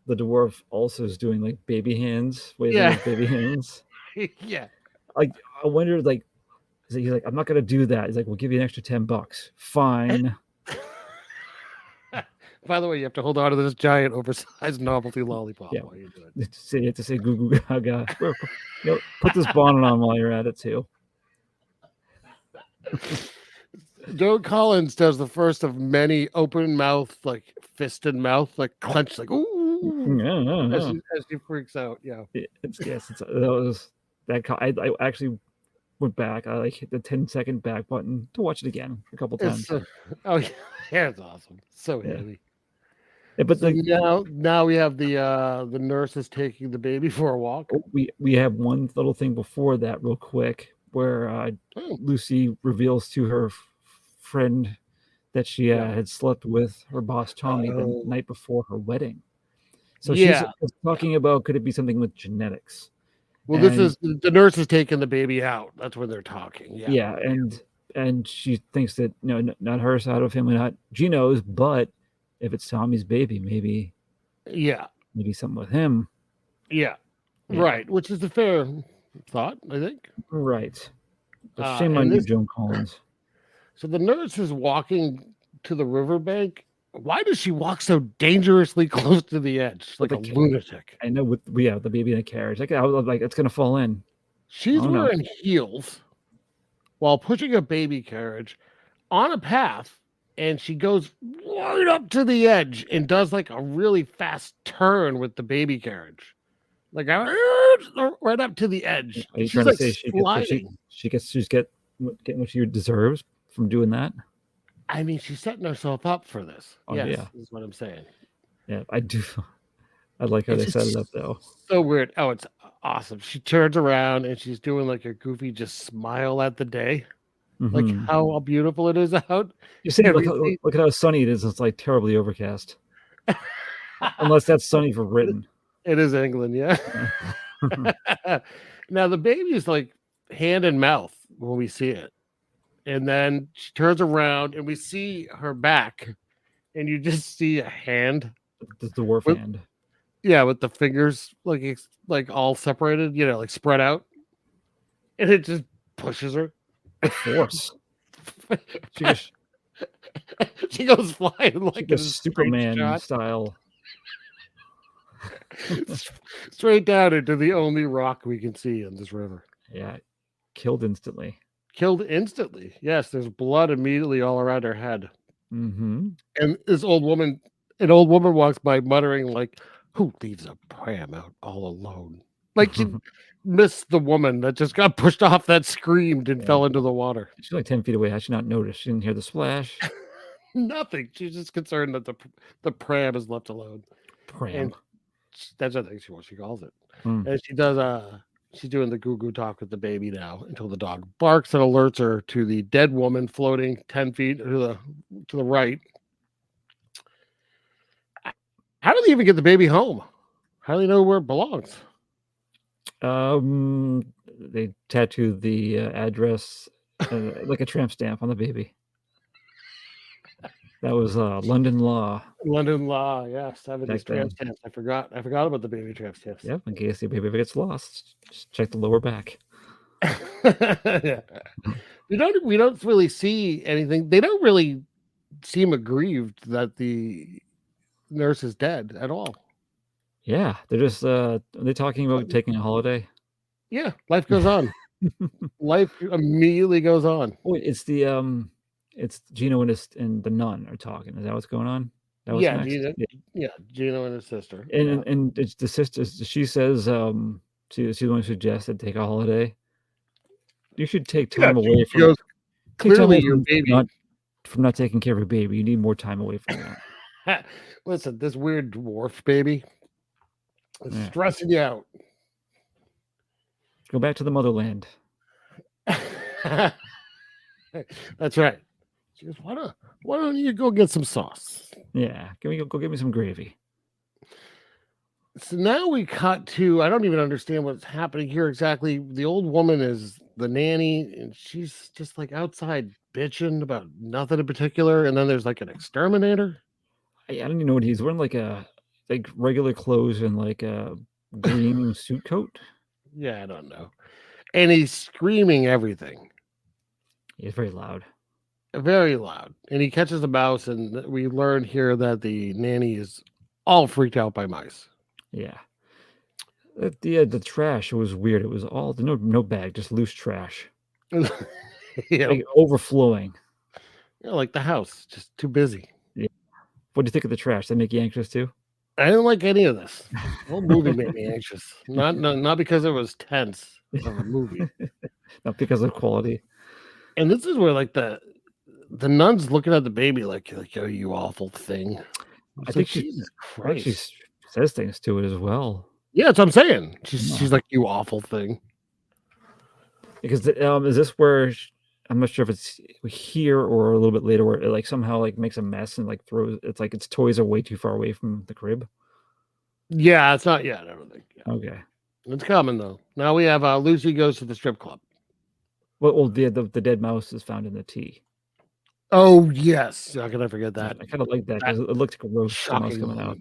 the dwarf also is doing like baby hands, waving his baby hands. Yeah. Like I wonder, like he's like, I'm not gonna do that. He's like, we'll give you an extra $10. Fine. By the way, you have to hold on to this giant, oversized novelty lollipop while you do it. You have to say goo goo gaga. Put this bonnet on while you're at it too. Joe Collins does the first of many open mouth, like fisted mouth, like clenched, like ooh, as she freaks out. Yeah, I actually went back. I like hit the 10-second back button to watch it again a couple times. It's awesome, so heavy. Yeah, but now we have the nurses taking the baby for a walk. We have one little thing before that, real quick, where Lucy reveals to her friend that she had slept with her boss Tommy the night before her wedding. So she's talking about, could it be something with genetics? Well, this is the nurse is taking the baby out. That's when they're talking. Yeah, and she thinks that not her side of the family, not Gino's, but if it's Tommy's baby, maybe something with him. Yeah. Right. Which is a fair thought, I think. Right. Shame on you, Joan Collins. So the nurse is walking to the riverbank. Why does she walk so dangerously close to the edge, like a lunatic? I know, with the baby in a carriage. Like I was like, it's gonna fall in. She's wearing heels while pushing a baby carriage on a path, and she goes right up to the edge and does like a really fast turn with the baby carriage, like right up to the edge. Are you trying to say she's getting what she deserves from doing that? I mean, she's setting herself up for this. Oh, yes, yeah. is what I'm saying. Yeah, I do. I like how they set it up, though. So weird. Oh, it's awesome. She turns around and she's doing like a goofy, just smile at the day. Mm-hmm. Like how beautiful it is out. You see, look at how sunny it is. It's like terribly overcast. Unless that's sunny for Britain. It is England, yeah. Now the baby's like hand and mouth when we see it. And then she turns around and we see her back, and you just see a hand. The dwarf hand. Yeah, with the fingers like all separated, like spread out. And it just pushes her. With force. She goes flying like a Superman style. Straight down into the only rock we can see in this river. Yeah. Killed instantly. Yes, there's blood immediately all around her head. Mm-hmm. And an old woman walks by muttering like, "Who leaves a pram out all alone?" Like she missed the woman that just got pushed off, that screamed and fell into the water. She's like 10 feet away. How did she not notice? She didn't hear the splash. Nothing. She's just concerned that the pram is left alone. Pram. And that's what she calls it. And she does she's doing the goo-goo talk with the baby now until the dog barks and alerts her to the dead woman floating 10 feet to the right. How do they even get the baby home? How do they know where it belongs? They tattooed the address like a tramp stamp on the baby. That was London law. London law, yes. 70s Back tramp then. stamps. I forgot about the baby tramp stamps. Yep, in case the baby ever gets lost, just check the lower back. Yeah. We don't really see anything. They don't really seem aggrieved that the nurse is dead at all. Yeah, they're just are they talking about taking a holiday? Yeah, life goes on. Life immediately goes on. Wait, it's Gino and the nun are talking. Is that what's going on? That was Yeah, next? Gino and his sister. And it's the sister. She says she's the one who suggested take a holiday. You should take time away from goes, clearly your baby from not taking care of your baby. You need more time away from that. Listen, this weird dwarf baby is stressing you out. Go back to the motherland. That's right. She goes, why don't you go get some sauce? Yeah, go get me some gravy. So now we cut to, I don't even understand what's happening here exactly. The old woman is the nanny, and she's just like outside bitching about nothing in particular. And then there's like an exterminator. I don't even know what he's wearing, like regular clothes and like a green suit coat. Yeah, I don't know. And he's screaming everything. He's very loud. Very loud. And he catches a mouse, and we learn here that the nanny is all freaked out by mice. Yeah. The trash was weird. It was all no bag, just loose trash. Yeah. Like overflowing. Yeah, like the house, just too busy. Yeah. What do you think of the trash? That make you anxious too? I didn't like any of this. The whole movie made me anxious. Not because it was tense of a movie. Not because of quality. And this is where like the nun's looking at the baby like oh, you awful thing. I think Jesus Christ. She says things to it as well. Yeah, that's what I'm saying. She's like, you awful thing. Because is this where I'm not sure if it's here or a little bit later where it like somehow like makes a mess and like throws it's like its toys are way too far away from the crib. Yeah, it's not yet. I don't think. Yeah. Okay, it's coming though. Now we have Lucy goes to the strip club. Well, the dead mouse is found in the tea. Oh yes, how can I forget that? I kind of like that because it looked like a roast mouse coming out.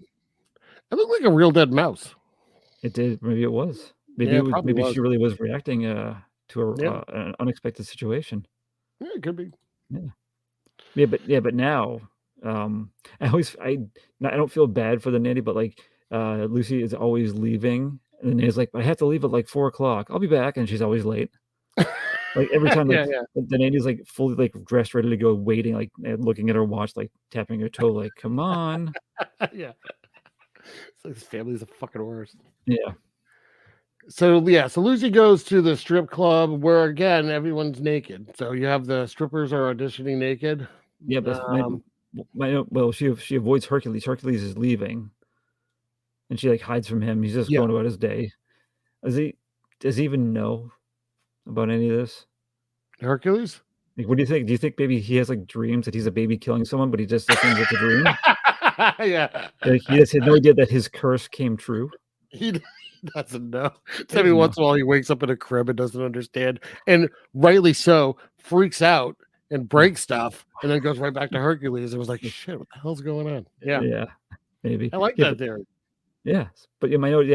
It looked like a real dead mouse. It did. Maybe it was. Maybe she really was reacting to an unexpected situation. Yeah, it could be. But now, I don't feel bad for the nanny, but like Lucy is always leaving, and the nanny's like, I have to leave at like 4:00. I'll be back, and she's always late. Like every time, like, the nanny's like fully like dressed, ready to go, waiting, like looking at her watch, like tapping her toe, like, come on. Yeah. So this family's the fucking worst. Yeah. So Lucy goes to the strip club where again everyone's naked. So you have the strippers are auditioning naked. Yeah, but she avoids Hercules. Hercules is leaving, and she like hides from him. He's just going about his day. Does he even know about any of this? Hercules? Like, what do you think? Do you think maybe he has like dreams that he's a baby killing someone, but he just thinks it's a dream? Yeah. Like, he just had no idea that his curse came true. He doesn't know. Every once in a while he wakes up in a crib and doesn't understand, and rightly so, freaks out and breaks stuff, and then goes right back to Hercules. It was like, shit, what the hell's going on? Yeah, maybe. I like that theory. Yeah, but in my note,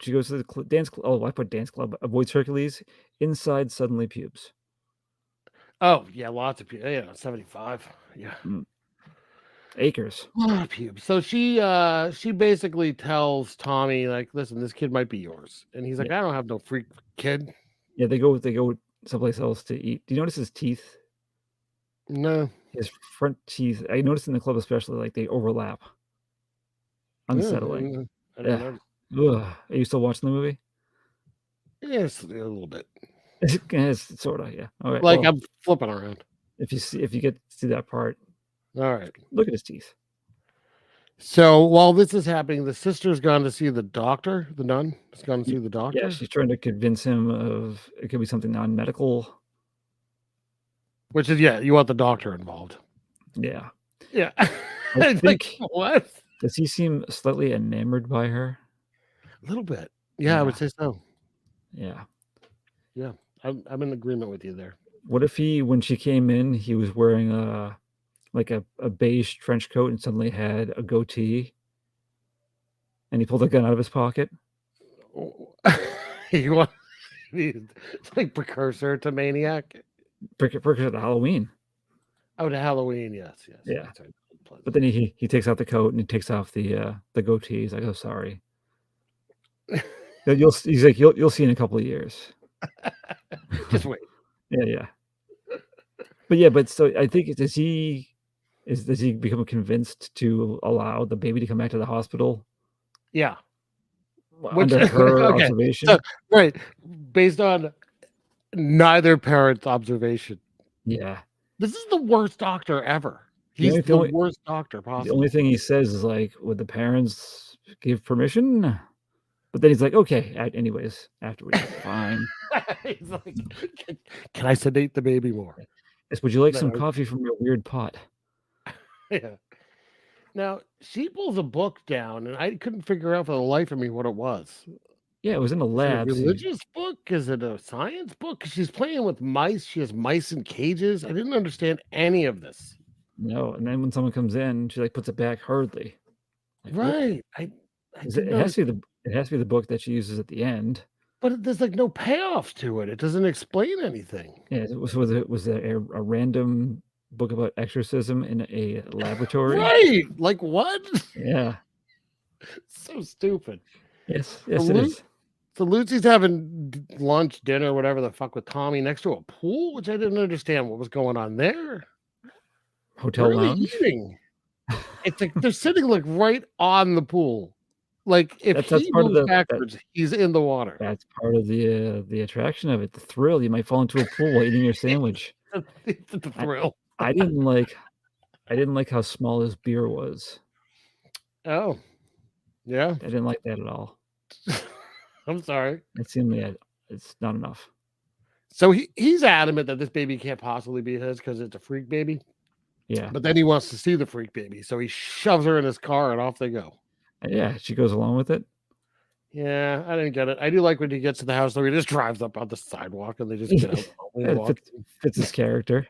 she goes to the dance club. Oh, I put dance club. Avoids Hercules. Inside suddenly pubes. Oh yeah, lots of pubes. Yeah, 75. Yeah. Acres. Pubes. So she basically tells Tommy, like, listen, this kid might be yours. And he's like, I don't have no freak kid. Yeah, they go someplace else to eat. Do you notice his teeth? No. His front teeth. I noticed in the club especially, like they overlap. Unsettling. Yeah. Ugh. Are you still watching the movie? Yes, a little bit. It's sort of, yeah. All right. Like, I'm flipping around. If you get to see that part. All right. Look at his teeth. So while this is happening, the sister's gone to see the doctor. The nun has gone to see the doctor. Yeah, she's trying to convince him of it could be something non-medical. Which is, you want the doctor involved. Yeah. Yeah. I think, like, what? Does he seem slightly enamored by her? A little bit. Yeah, I would say so. Yeah. Yeah, I'm in agreement with you there. What if when she came in, he was wearing like a beige trench coat and suddenly had a goatee, and he pulled a gun out of his pocket? You want it's like precursor to Maniac. Precursor to Halloween. Oh, to Halloween, yes. Yeah. But then he takes out the coat and he takes off the goatee. He's like, "Oh, sorry." He's like, "You'll see in a couple of years." Just wait. Yeah. But so I think does he become convinced to allow the baby to come back to the hospital? Yeah. Under her observation? So, right. Based on neither parent's observation. Yeah. This is the worst doctor ever. He's the worst doctor possible. The only thing he says is like, "Would the parents give permission?" But then he's like, "Okay, anyways, afterwards, fine." He's like, "Can I sedate the baby more?" Yes, would you like some coffee from your weird pot? Yeah. Now, she pulls a book down, and I couldn't figure out for the life of me what it was. Yeah, it was in a lab. Is it a religious book? Is it a science book? She's playing with mice. She has mice in cages. I didn't understand any of this. No, and then when someone comes in, she like puts it back hurriedly. Like, right. It has to be the book that she uses at the end. But there's like no payoff to it. It doesn't explain anything. Yeah, was a random book about exorcism in a laboratory. Right. Like what? Yeah. So stupid. Yes, it is. So Lucy's having lunch, dinner, whatever the fuck with Tommy next to a pool, which I didn't understand what was going on there. Hotel lounge. Eating. It's like they're sitting like right on the pool. Like if he moves backwards, he's in the water. That's part of the attraction of it, the thrill. You might fall into a pool while eating your sandwich. It's the thrill. I didn't like how small his beer was. Oh, yeah. I didn't like that at all. I'm sorry. It seemed like it's not enough. So he's adamant that this baby can't possibly be his because it's a freak baby. Yeah. But then he wants to see the freak baby, so he shoves her in his car and off they go. Yeah, she goes along with it. Yeah, I didn't get it. I do like when he gets to the house, though. He just drives up on the sidewalk and they just get out. It fits his character.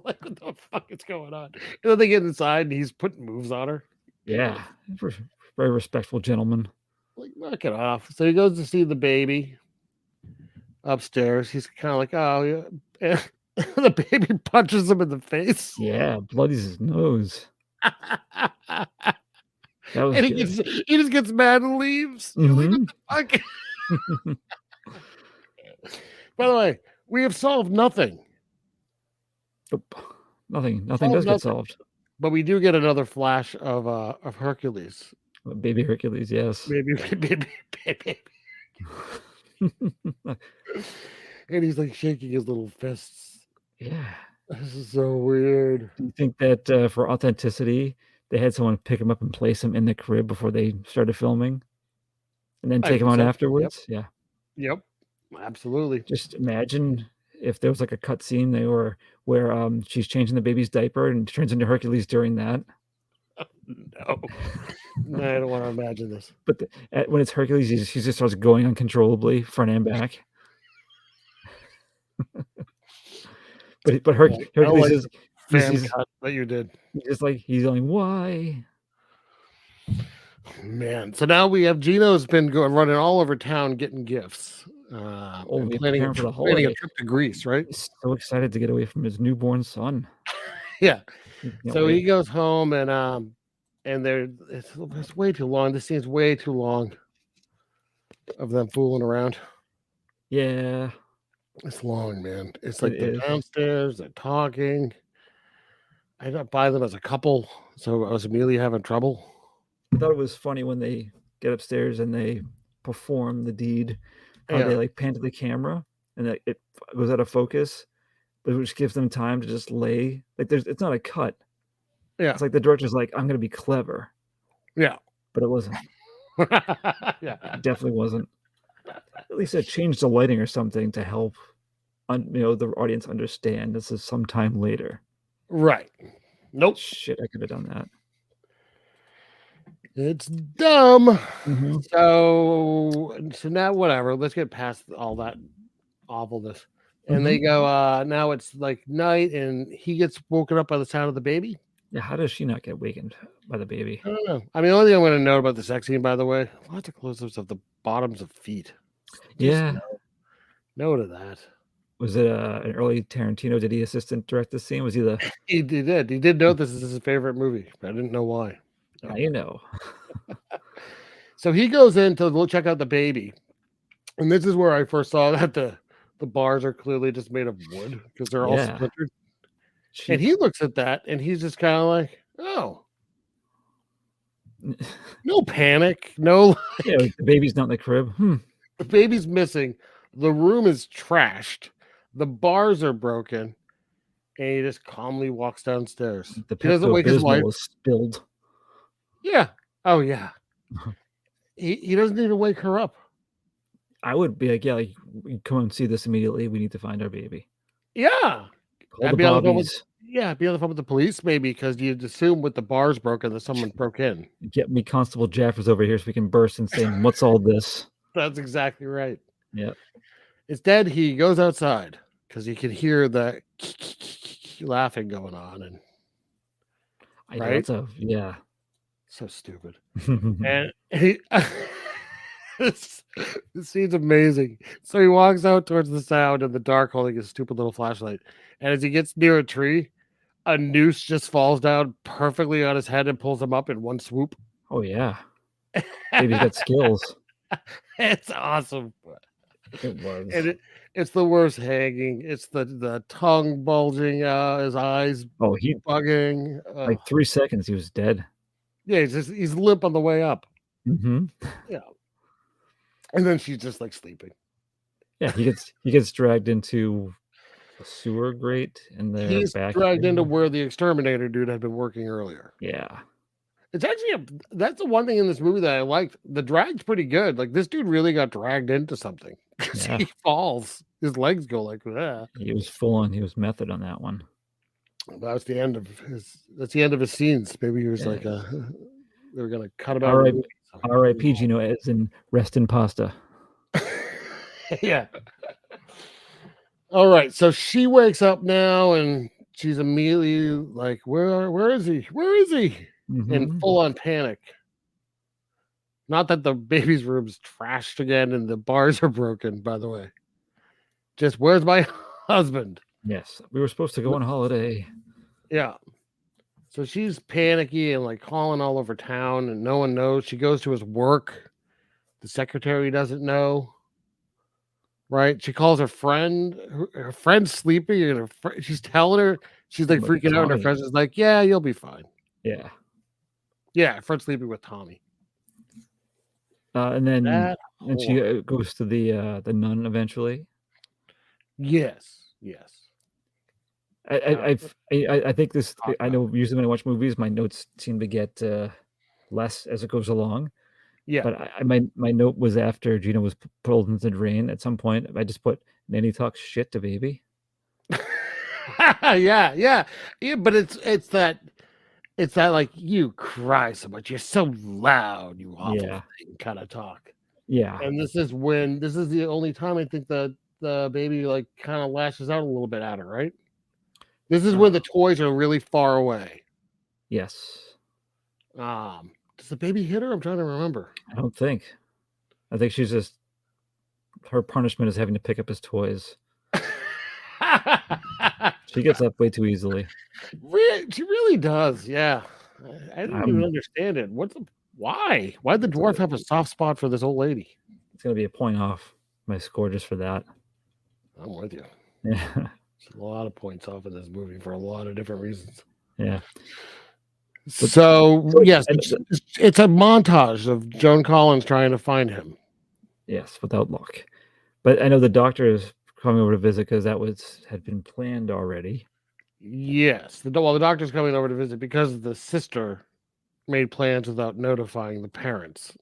Like, what the fuck is going on? And then they get inside and he's putting moves on her. Yeah, very respectful gentleman. Like, knock it off. So he goes to see the baby upstairs. He's kind of like, oh, yeah. The baby punches him in the face. Yeah, bloodies his nose. And he just gets mad and leaves. Mm-hmm. Like, what the fuck? By the way, we have solved nothing. Nothing does get solved. But we do get another flash of Hercules. Baby Hercules, yes. Baby. And he's like shaking his little fists. Yeah. This is so weird. Do you think that for authenticity, they had someone pick him up and place him in the crib before they started filming? And then take him out afterwards? Yep. Yeah. Yep. Absolutely. Just imagine if there was like a cut scene where she's changing the baby's diaper and turns into Hercules during that. No. No, I don't want to imagine this. But when it's Hercules, he just starts going uncontrollably, front and back. but Hercules is fan cut that you did. He's going, why? Man, so now we have Gino's been running all over town getting gifts. Planning a trip to Greece, right? He's so excited to get away from his newborn son. Yeah. So he goes home and it's way too long. This scene's way too long of them fooling around. Yeah. It's long, man. It's like they're downstairs, they're talking. I don't buy them as a couple, so I was immediately having trouble. I thought it was funny when they get upstairs and they perform the deed, how they like pan to the camera and that it goes out of focus, but which gives them time to just lay. Like it's not a cut. Yeah. It's like the director's like, I'm gonna be clever. Yeah. But it wasn't. Yeah. It definitely wasn't. At least it changed the lighting or something to help the audience understand this is sometime later. Right. Nope. Shit, I could have done that. It's dumb. Mm-hmm. So now whatever. Let's get past all that awfulness. And they go, now it's like night, and he gets woken up by the sound of the baby. Yeah, how does she not get wakened by the baby? I don't know. I mean, the only thing I'm going to note about the sex scene, by the way, lots of close-ups of the bottoms of feet. Yeah. No to that. Was it an early Tarantino? Did he assistant direct the scene? Was he the? He did. He did know this is his favorite movie, but I didn't know why. Now you know. So he goes in to check out the baby, and this is where I first saw that the bars are clearly just made of wood because they're all splintered. And he looks at that, and he's just kind of like, "Oh, no panic, no." Yeah, like the baby's not in the crib. The baby's missing. The room is trashed. The bars are broken, and he just calmly walks downstairs. The He doesn't wake his wife. Was spilled. Yeah. Oh yeah. He doesn't even wake her up. I would be like, yeah, like, come and see this immediately. We need to find our baby. Yeah. I'd be on the phone with, be on the phone with the police, maybe, because you'd assume with the bars broken that someone broke in. Get me Constable Jaffers over here so we can burst and say, "What's all this?" That's exactly right. Yeah. Instead, he goes outside because he can hear the laughing going on, and right? Yeah. So stupid. And he this scene's amazing. So he walks out towards the sound in the dark holding his stupid little flashlight. And as he gets near a tree, a noose just falls down perfectly on his head and pulls him up in one swoop. Oh, yeah. Baby's got skills. It's awesome. It was. And it's the worst hanging. It's the tongue bulging out, his eyes bugging. Like 3 seconds, he was dead. Yeah, he's limp on the way up. Mm-hmm. Yeah. And then she's just like sleeping. Yeah, he gets dragged into a sewer grate, and he's dragged into where the exterminator dude had been working earlier. Yeah. It's actually that's the one thing in this movie that I liked. The drag's pretty good. Like this dude really got dragged into something. Yeah. He falls. His legs go like that. He was full on. He was method on that one. That's the end of his scenes. Maybe he was like they were gonna cut him out. R.I.P. Gino, as in rest in pasta. Yeah. All right. So she wakes up now and she's immediately like, where is he? Where is he? Mm-hmm. In full on panic. Not that the baby's room's trashed again and the bars are broken, by the way. Just where's my husband? Yes. We were supposed to go on holiday. Yeah. So she's panicky and like calling all over town, and no one knows. She goes to his work. The secretary doesn't know. Right? She calls her friend. Her friend's sleeping, and she's telling her, she's like freaking out, and her friend is like, "Yeah, you'll be fine." Yeah. Yeah, her friend's sleeping with Tommy. And then she goes to the nun eventually. Yes. I think this. I know usually when I watch movies, my notes seem to get less as it goes along. Yeah. But my note was after Gina was pulled into the drain at some point. I just put Nanny talks shit to baby. Yeah. But it's that like you cry so much, you're so loud, you awful thing kind of talk. Yeah. And this is the only time I think the baby like kind of lashes out a little bit at her, right? This is when the toys are really far away. Yes. Does the baby hit her? I'm trying to remember. I don't think. I think she's just her punishment is having to pick up his toys. She gets up way too easily. She really does. Yeah. I didn't even understand it. Why? Why'd the dwarf have a soft spot for this old lady? It's gonna be a point off my score just for that. I'm with you. Yeah. There's a lot of points off in this movie for a lot of different reasons. Yeah. So yes, it's a montage of Joan Collins trying to find him. Yes, without luck. But I know the doctor is coming over to visit because that had been planned already. Yes. The doctor's coming over to visit because the sister made plans without notifying the parents.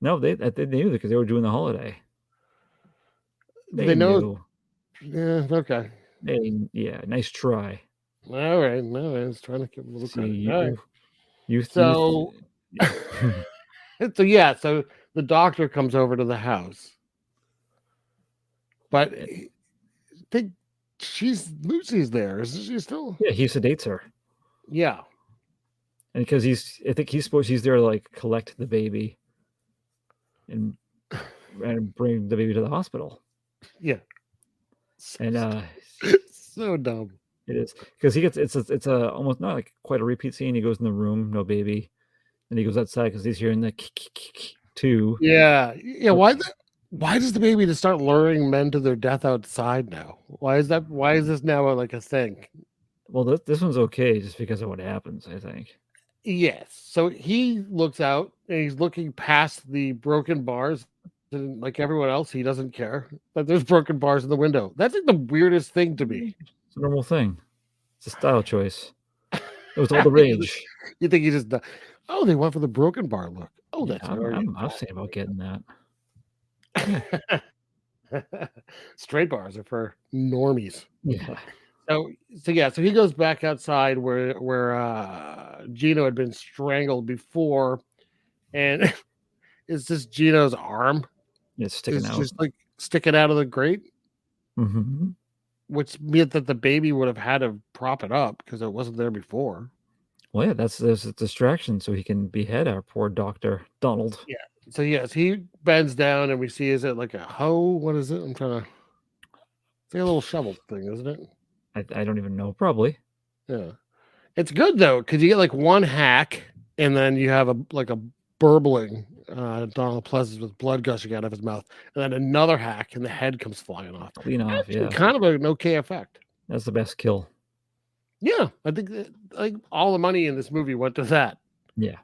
No, they knew because they were doing the holiday. They know. Yeah. Okay. Nice try. All right. No, I was trying to give a little credit. So the doctor comes over to the house, but I think Lucy's there, isn't she still? Yeah, he sedates her. Yeah, and because I think he's there to like collect the baby, and bring the baby to the hospital. Yeah, and so dumb. It is because it's a almost not like quite a repeat scene. He goes in the room, no baby, and he goes outside because he's hearing the too. Yeah. Why does the baby just start luring men to their death outside now? Why is that? Why is this now like a thing? Well, this one's okay just because of what happens, I think. Yes. So he looks out and he's looking past the broken bars. And like everyone else, he doesn't care that there's broken bars in the window. That's like the weirdest thing to me. It's a normal thing. It's a style choice. It was all the rage. You think he just? Oh, they went for the broken bar look. Oh, that's. I'm saying about getting that. Yeah. Straight bars are for normies. Yeah. So he goes back outside where Gino had been strangled before, and it's just Gino's arm. It's sticking out. Just like sticking out of the grate. Mm-hmm. Which meant that the baby would have had to prop it up because it wasn't there before. Well, yeah, there's a distraction so he can behead our poor Dr. Donald. Yeah. So yes, he bends down and we see, is it like a hoe? What is it? It's like a little shovel thing, isn't it? I don't even know. Probably. Yeah. It's good though, because you get like one hack and then you have a burbling Donald Pleasance with blood gushing out of his mouth, and then another hack and the head comes flying off. Clean off, yeah. Kind of an okay effect. That's the best kill. Yeah, I think like all the money in this movie went to that. Yeah.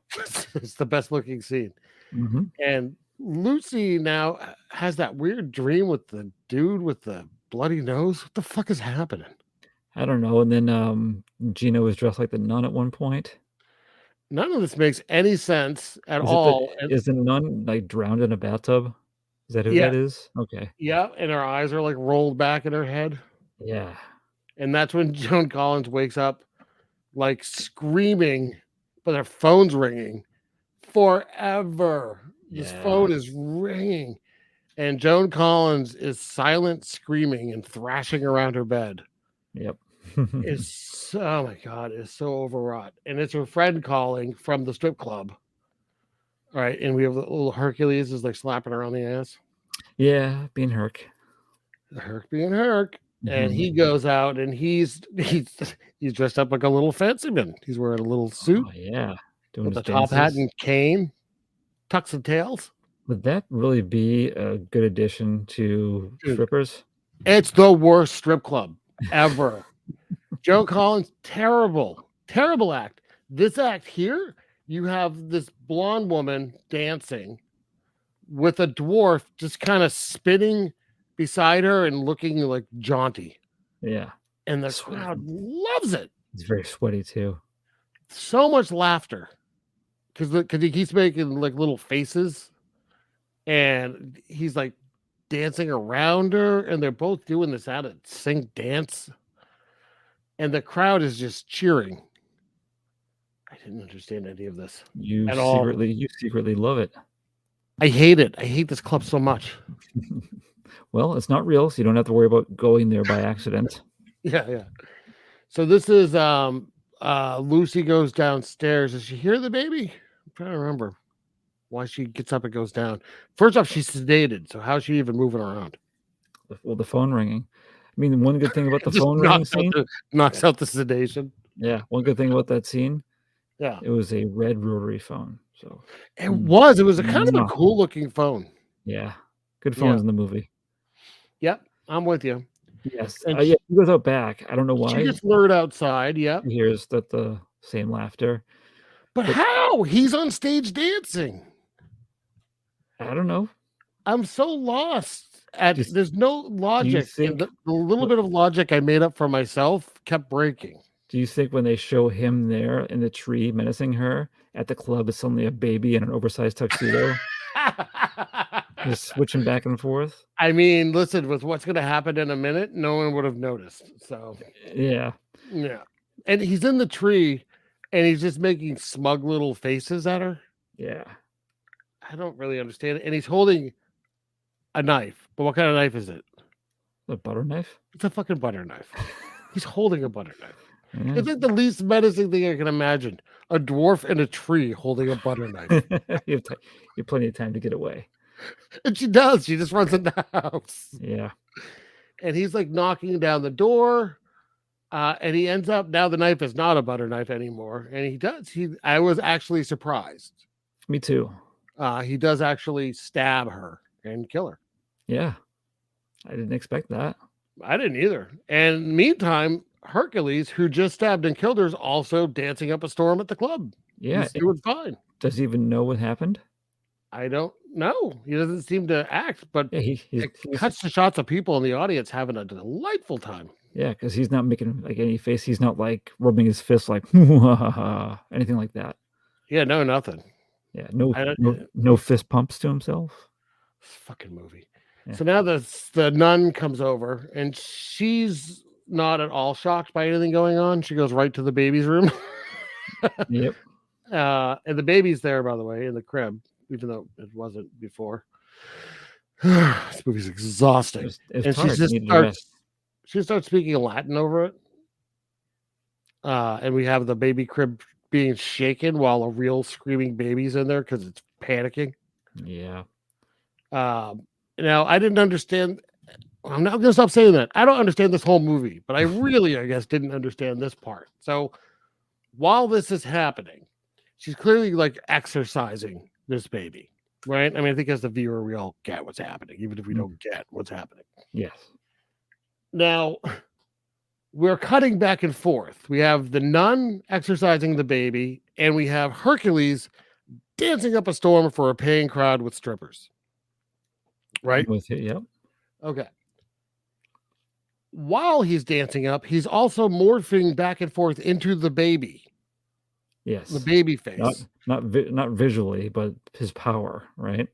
It's the best looking scene. Mm-hmm. And Lucy now has that weird dream with the dude with the bloody nose. What the fuck is happening? I don't know. And then Gino was dressed like the nun at one point. None of this makes any sense at all. Is the nun like drowned in a bathtub? Is that who that is? Okay. Yeah, and her eyes are like rolled back in her head. Yeah. And that's when Joan Collins wakes up like screaming, but her phone's ringing forever. This phone is ringing. And Joan Collins is silent screaming and thrashing around her bed. Yep. Oh my God, it's so overwrought. And it's her friend calling from the strip club. All right. And we have the little Hercules is like slapping her on the ass. Yeah, being Herc. Herc being Herc. And he goes out and he's dressed up like a little fancyman. He's wearing a little suit. Oh, yeah. With a top hat and cane, tucks and tails. Would that really be a good addition to strippers? It's the worst strip club ever. Joan Collins, terrible act. This act here, you have this blonde woman dancing with a dwarf just kind of spinning beside her and looking like jaunty. Yeah. And the crowd loves it. It's very sweaty too. So much laughter. Because he keeps making like little faces and he's like dancing around her, and they're both doing this out of sync dance. And the crowd is just cheering. I didn't understand any of this. You secretly love it. I hate it. I hate this club so much. Well, it's not real, so you don't have to worry about going there by accident. Yeah. So this is Lucy goes downstairs. Does she hear the baby? I'm trying to remember why she gets up and goes down. First off, she's sedated. So how's she even moving around? Well, the phone ringing. I mean, one good thing about the phone ringing scene knocks out the sedation. Yeah, one good thing about that scene. Yeah, it was a red rotary phone. So it was a kind of a cool looking phone. Yeah, good phones in the movie. Yep, I'm with you. Yes, and he goes out back. I don't know why. She gets lured outside. Yep, he hears the same laughter. But how? He's on stage dancing. I don't know. I'm so lost. There's no logic. And the little bit of logic I made up for myself kept breaking. Do you think when they show him there in the tree menacing her at the club, it's suddenly a baby in an oversized tuxedo? Just switching back and forth? I mean, listen, with what's going to happen in a minute, no one would have noticed. So, yeah. And he's in the tree and he's just making smug little faces at her. Yeah. I don't really understand it. And he's holding a knife. But what kind of knife is it? A butter knife? It's a fucking butter knife. He's holding a butter knife. Yeah. It's like the least menacing thing I can imagine. A dwarf in a tree holding a butter knife. You have plenty of time to get away. And she does. She just runs in the house. Yeah. And he's like knocking down the door. And he ends up, now the knife is not a butter knife anymore. And he does. I was actually surprised. Me too. He does actually stab her and kill her. Yeah. I didn't expect that. I didn't either. And meantime, Hercules, who just stabbed and killed her, is also dancing up a storm at the club. Yeah. He's doing fine. Does he even know what happened? I don't know. He doesn't seem to act, but Yeah, it cuts to shots of people in the audience having a delightful time. Yeah, because he's not making like any face. He's not like rubbing his fist like anything like that. Yeah, no, nothing. Yeah, no fist pumps to himself. Fucking movie. Yeah. So now the nun comes over, and she's not at all shocked by anything going on. She goes right to the baby's room. Yep. And the baby's there, by the way, in the crib, even though it wasn't before. This movie's exhausting. It was and she starts speaking Latin over it. And we have the baby crib being shaken while a real screaming baby's in there because it's panicking. Yeah. Now, I didn't understand. I'm not going to stop saying that. I don't understand this whole movie, but I really, I guess, didn't understand this part. So while this is happening, she's clearly like exercising this baby, right? I mean, I think as the viewer, we all get what's happening, even if we don't get what's happening. Yes. Now, we're cutting back and forth. We have the nun exercising the baby, and we have Hercules dancing up a storm for a paying crowd with strippers. Right? With it, yep. Okay. While he's dancing up, he's also morphing back and forth into the baby. Yes. The baby face. Not visually, but his power, right?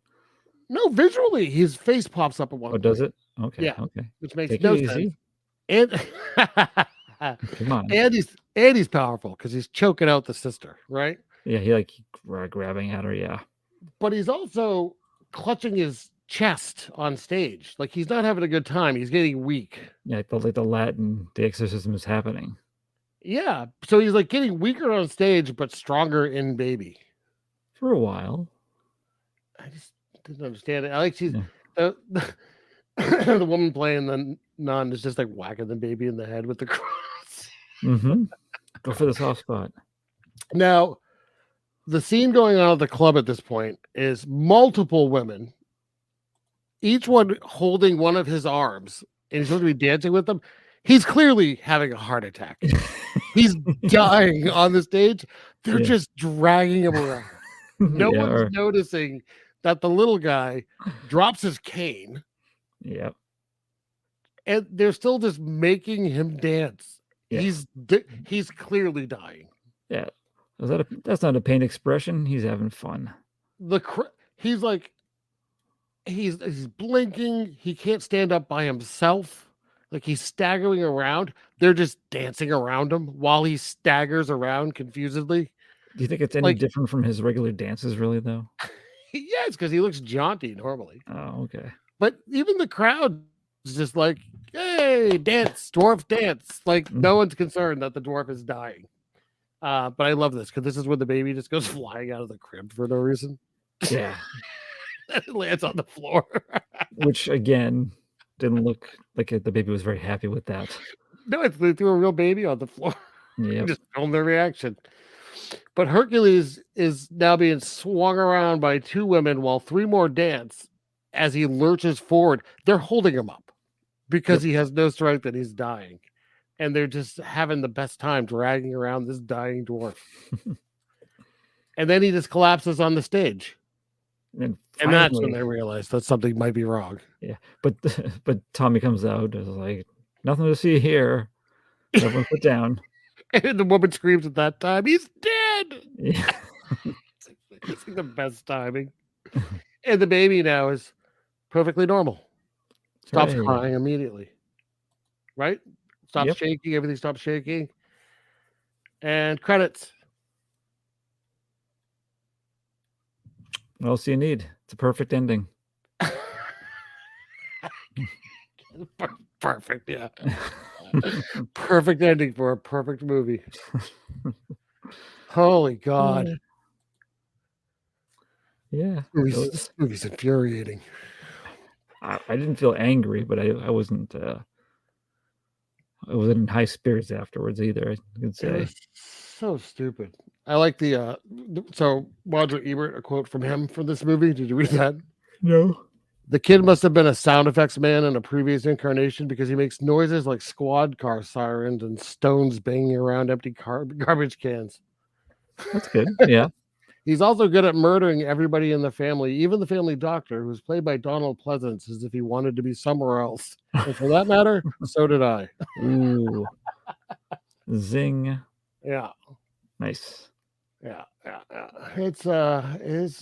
No, visually, his face pops up at one point. Does it? Okay. Yeah. Okay. Which makes Take no it sense. easy. And Come on. And he's powerful because he's choking out the sister, right? Yeah, he like grabbing at her, yeah. But he's also clutching his chest on stage. Like he's not having a good time. He's getting weak. Yeah, I felt like the exorcism is happening. Yeah. So he's like getting weaker on stage, but stronger in baby. For a while. I just didn't understand it. I like she's the woman playing the nun is just like whacking the baby in the head with the cross. Mm-hmm. Go for the soft spot. Now, the scene going on at the club at this point is multiple women, each one holding one of his arms, and he's supposed to be dancing with them. He's clearly having a heart attack. He's dying on the stage. They're just dragging him around. No one's noticing that the little guy drops his cane. Yep. And they're still just making him dance. Yeah. He's clearly dying. Yeah. That's not a pain expression. He's having fun. He's like he's blinking. He can't stand up by himself. Like he's staggering around. They're just dancing around him while he staggers around confusedly. Do you think it's any different from his regular dances, really, though? Yes, because he looks jaunty normally. Oh, okay. But even the crowd is just like, hey, dance, dwarf dance. Like no one's concerned that the dwarf is dying. But I love this because this is where the baby just goes flying out of the crib for no reason. Yeah. It lands on the floor. Which, again, didn't look like the baby was very happy with that. No, they threw a real baby on the floor. Yeah. Just film their reaction. But Hercules is now being swung around by two women while three more dance as he lurches forward. They're holding him up because he has no strength and he's dying. And they're just having the best time dragging around this dying dwarf. And then he just collapses on the stage. And that's when they realize that something might be wrong. Yeah. But Tommy comes out and is like, nothing to see here. Everyone put down. And the woman screams at that time, he's dead. Yeah. It's like the best timing. And the baby now is perfectly normal. Stops crying immediately. Right? Stops shaking. Everything stops shaking. And credits. What else do you need? It's a perfect ending. Perfect, yeah. Perfect ending for a perfect movie. Holy God. Yeah. This movie's infuriating. I didn't feel angry, but I wasn't I wasn't in high spirits afterwards either, I could say. It was so stupid. I like so Roger Ebert, a quote from him for this movie. Did you read that? No. The kid must have been a sound effects man in a previous incarnation because he makes noises like squad car sirens and stones banging around empty garbage cans. That's good. Yeah. He's also good at murdering everybody in the family, even the family doctor, who's played by Donald Pleasance, as if he wanted to be somewhere else. And for that matter, so did I. Ooh. Zing. Yeah. Nice. Yeah. It's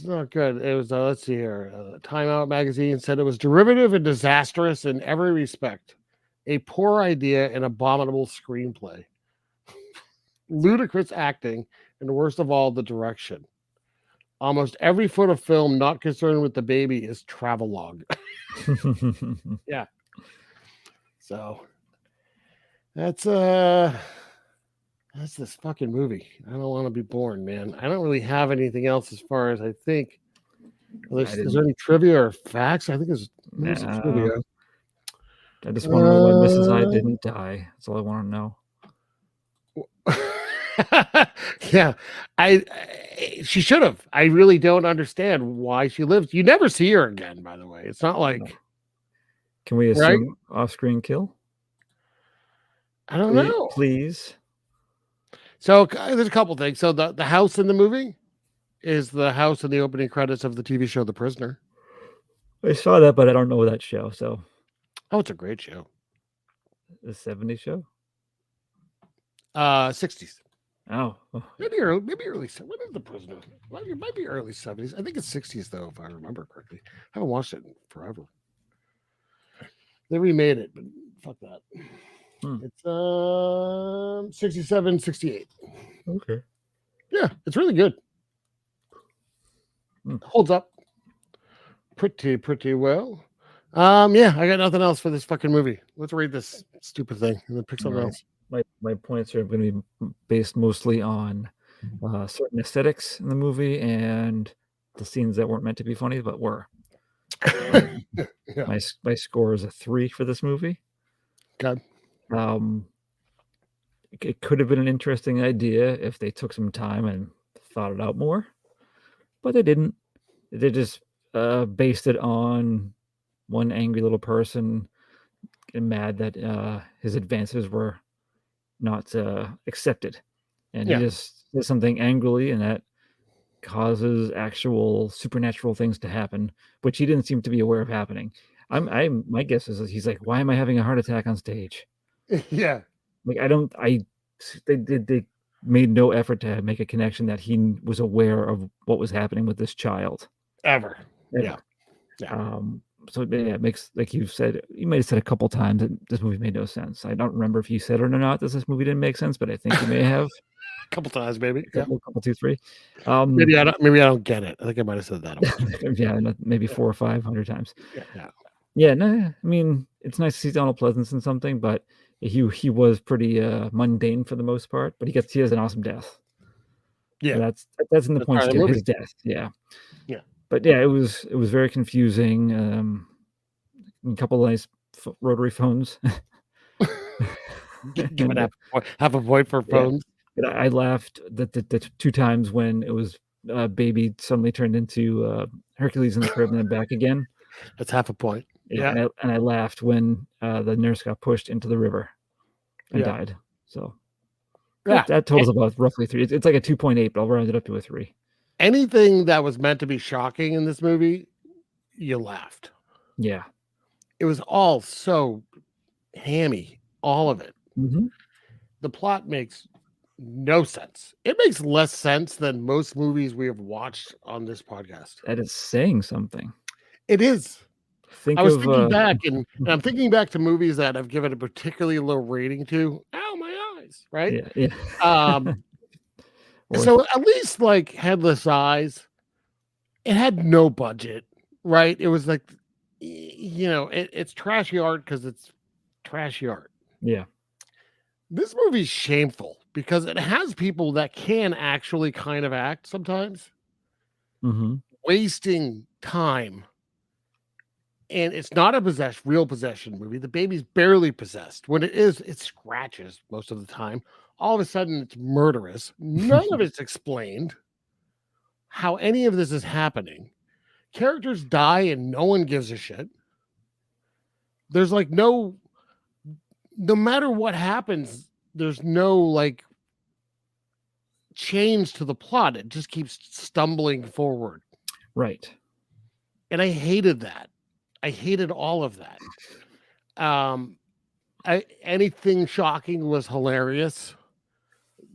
not good. It was let's see here. Time Out magazine said it was derivative and disastrous in every respect. A poor idea and abominable screenplay. Ludicrous acting, and worst of all, the direction. Almost every foot of film not concerned with the baby is travelogue. Yeah. So that's this fucking movie. I don't want to be born, man. I don't really have anything else as far as I think. Is there any trivia or facts? I think there's some trivia. I just want to know why Mrs. I didn't die. That's all I want to know. Yeah, she should have. I really don't understand why she lives. You never see her again, by the way. It's not like. Can we assume off-screen kill? I don't know. Please. So there's a couple things. So the house in the movie is the house in the opening credits of the TV show The Prisoner. I saw that, but I don't know that show. So. Oh, it's a great show. The 70s show? 60s. Oh. Maybe early. When is The Prisoner? It might be early 70s. I think it's 60s though, if I remember correctly. I haven't watched it in forever. They remade it, but fuck that. It's 67, 68. Okay. Yeah, it's really good. Holds up pretty well. Yeah, I got nothing else for this fucking movie. Let's read this stupid thing and then pick something else. My points are going to be based mostly on certain aesthetics in the movie and the scenes that weren't meant to be funny but were. Yeah. My score is a 3 for this movie. God. It could have been an interesting idea if they took some time and thought it out more, but they didn't. They just based it on one angry little person getting mad that his advances were not accepted, and he just says something angrily, and that causes actual supernatural things to happen, which he didn't seem to be aware of happening. My guess is that he's like, why am I having a heart attack on stage? Yeah. Like they made no effort to make a connection that he was aware of what was happening with this child. Ever. Yeah. So yeah, it makes, like you said, you might have said a couple times that this movie made no sense. I don't remember if you said it or not that this movie didn't make sense, but I think you may have. A couple times, maybe. Couple, 2, 3. Maybe I don't get it. I think I might have said that. Yeah, maybe 400 or 500 times. Yeah. No, I mean, it's nice to see Donald Pleasance in something, but he was pretty mundane for the most part. But he has an awesome death. Yeah, so that's in the points of his death. Yeah. But yeah, it was very confusing. A couple of nice rotary phones. Give it half a point for phones. Yeah. I laughed the 2 times when it was baby suddenly turned into Hercules in the crib and then back again. That's half a point. Yeah. And I laughed when the nurse got pushed into the river and died. So that totals about roughly 3. It's like a 2.8, but I'll round it up to a 3. Anything that was meant to be shocking in this movie, you laughed. Yeah. It was all so hammy, all of it. Mm-hmm. The plot makes no sense. It makes less sense than most movies we have watched on this podcast. That is saying something. It is. I was thinking back, and I'm thinking back to movies that I've given a particularly low rating to. Ow, my eyes! Right? Yeah. So at least like Headless Eyes, it had no budget, right? It was like, it's trashy art because it's trashy art. Yeah. This movie's shameful because it has people that can actually kind of act sometimes, wasting time. And it's not a real possession movie. The baby's barely possessed. When it is, it scratches most of the time. All of a sudden, it's murderous. None of it's explained how any of this is happening. Characters die and no one gives a shit. There's like no matter what happens, there's no like change to the plot. It just keeps stumbling forward. Right. And I hated that. I hated all of that. Anything shocking was hilarious.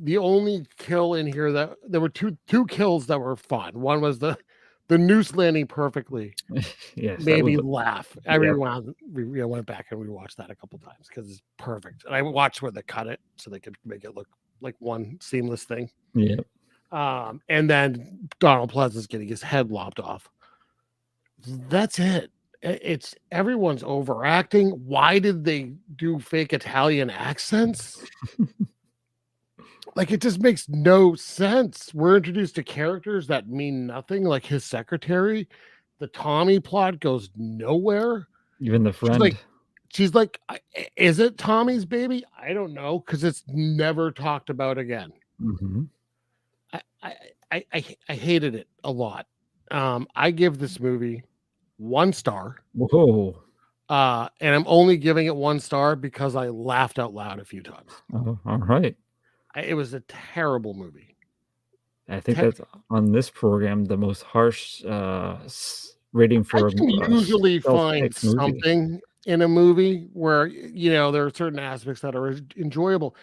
The only kill in here that there were two kills that were fun. One was the noose landing perfectly. Yes, made me laugh. I went back and we watched that a couple times because it's perfect. And I watched where they cut it so they could make it look like one seamless thing. Yeah. And then Donald Pleasance getting his head lopped off. That's it. It's everyone's overacting. Why did they do fake Italian accents? Like, it just makes no sense. We're introduced to characters that mean nothing, like his secretary. The Tommy plot goes nowhere. Even the friend. She's like, is it Tommy's baby? I don't know, because it's never talked about again. I hated it a lot. I give this movie 1 star. Whoa. And I'm only giving it 1 star because I laughed out loud a few times. Oh, all right. It was a terrible movie. I think that's on this program the most harsh rating for. I can usually find something in a movie where there are certain aspects that are enjoyable.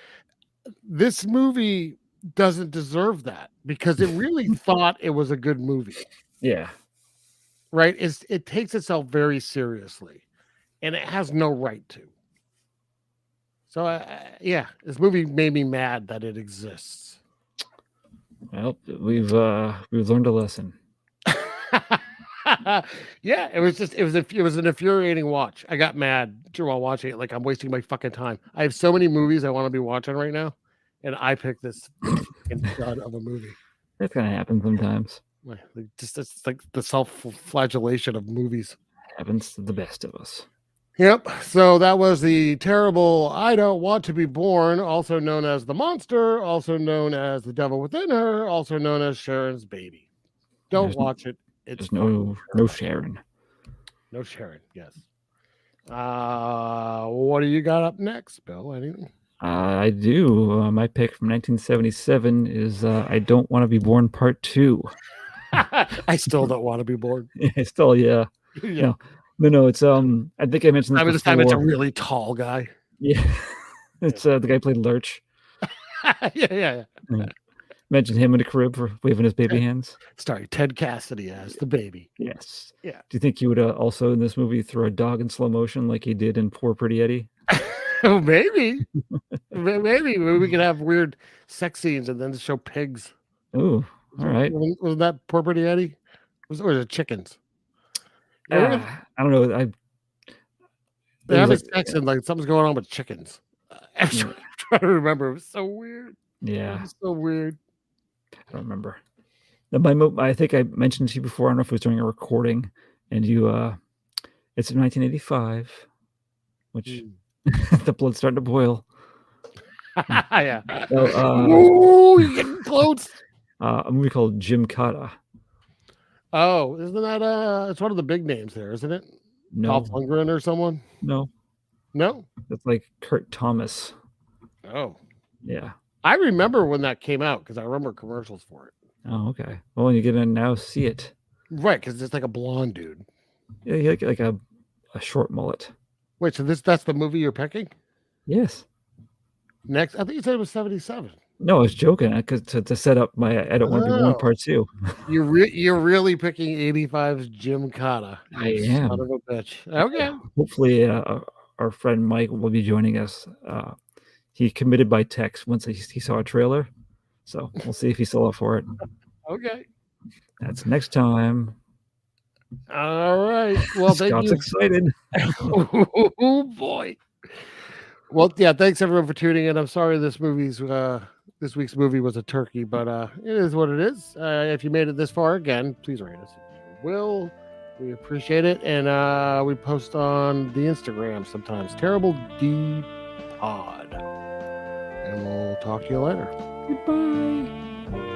This movie doesn't deserve that because it really thought it was a good movie. Yeah. Right. It takes itself very seriously, and it has no right to. So this movie made me mad that it exists. Well, we've learned a lesson. Yeah, it was an infuriating watch. I got mad while watching it. Like, I'm wasting my fucking time. I have so many movies I want to be watching right now, and I picked this dud of a movie. That's gonna happen sometimes. It's like the self-flagellation of movies. Happens to the best of us. Yep. So that was the terrible I Don't Want to Be Born, also known as The Monster, also known as The Devil Within Her, also known as Sharon's Baby. Don't watch it. It's no Sharon. No Sharon, yes. What do you got up next, Bill? Anything? I do. My pick from 1977 is I Don't Want to Be Born Part 2. I still don't want to be born. Still, yeah. Yeah. No, it's I think I mentioned this time it's a really tall guy. Yeah. It's the guy who played Lurch. Yeah. Mentioned him in the crib for waving his baby hands. Sorry, Ted Cassidy as the baby. Yes. Yeah. Do you think he would also in this movie throw a dog in slow motion like he did in Poor Pretty Eddie? Oh, maybe. Maybe we could have weird sex scenes and then show pigs. Oh, all right. Was that Poor Pretty Eddie? Or was it chickens? I don't know. They're having sex and like something's going on with chickens. I'm trying to remember. It was so weird. Yeah. It was so weird. I don't remember. I think I mentioned to you before. I don't know if it was during a recording, and it's 1985, which the blood's starting to boil. Yeah. So, you're getting close. A movie called Jim Cotta. Oh, isn't that it's one of the big names there, isn't it? No. Dolph Lundgren or someone? No. That's like Kurt Thomas. Oh. Yeah. I remember when that came out because I remember commercials for it. Oh, okay. Well, when you get in now, see it. Right, because it's like a blonde dude. Yeah, he like a short mullet. Wait, so that's the movie you're picking? Yes. Next, I think you said it was 77. No, I was joking because to set up my I Don't Want to Be Born Part 2. You're really picking 85's Jim Cotta. I am. Son of a bitch. Okay. Hopefully, our friend Mike will be joining us. He committed by text once he saw a trailer, so we'll see if he's still up for it. Okay. That's next time. All right. Well, thank Scott's you. excited. Oh boy. Well, yeah. Thanks everyone for tuning in. I'm sorry this week's movie was a turkey, but it is what it is. If you made it this far, again, please rate us. If you will, we appreciate it, and we post on the Instagram sometimes. Terrible D Pod, and we'll talk to you later. Goodbye.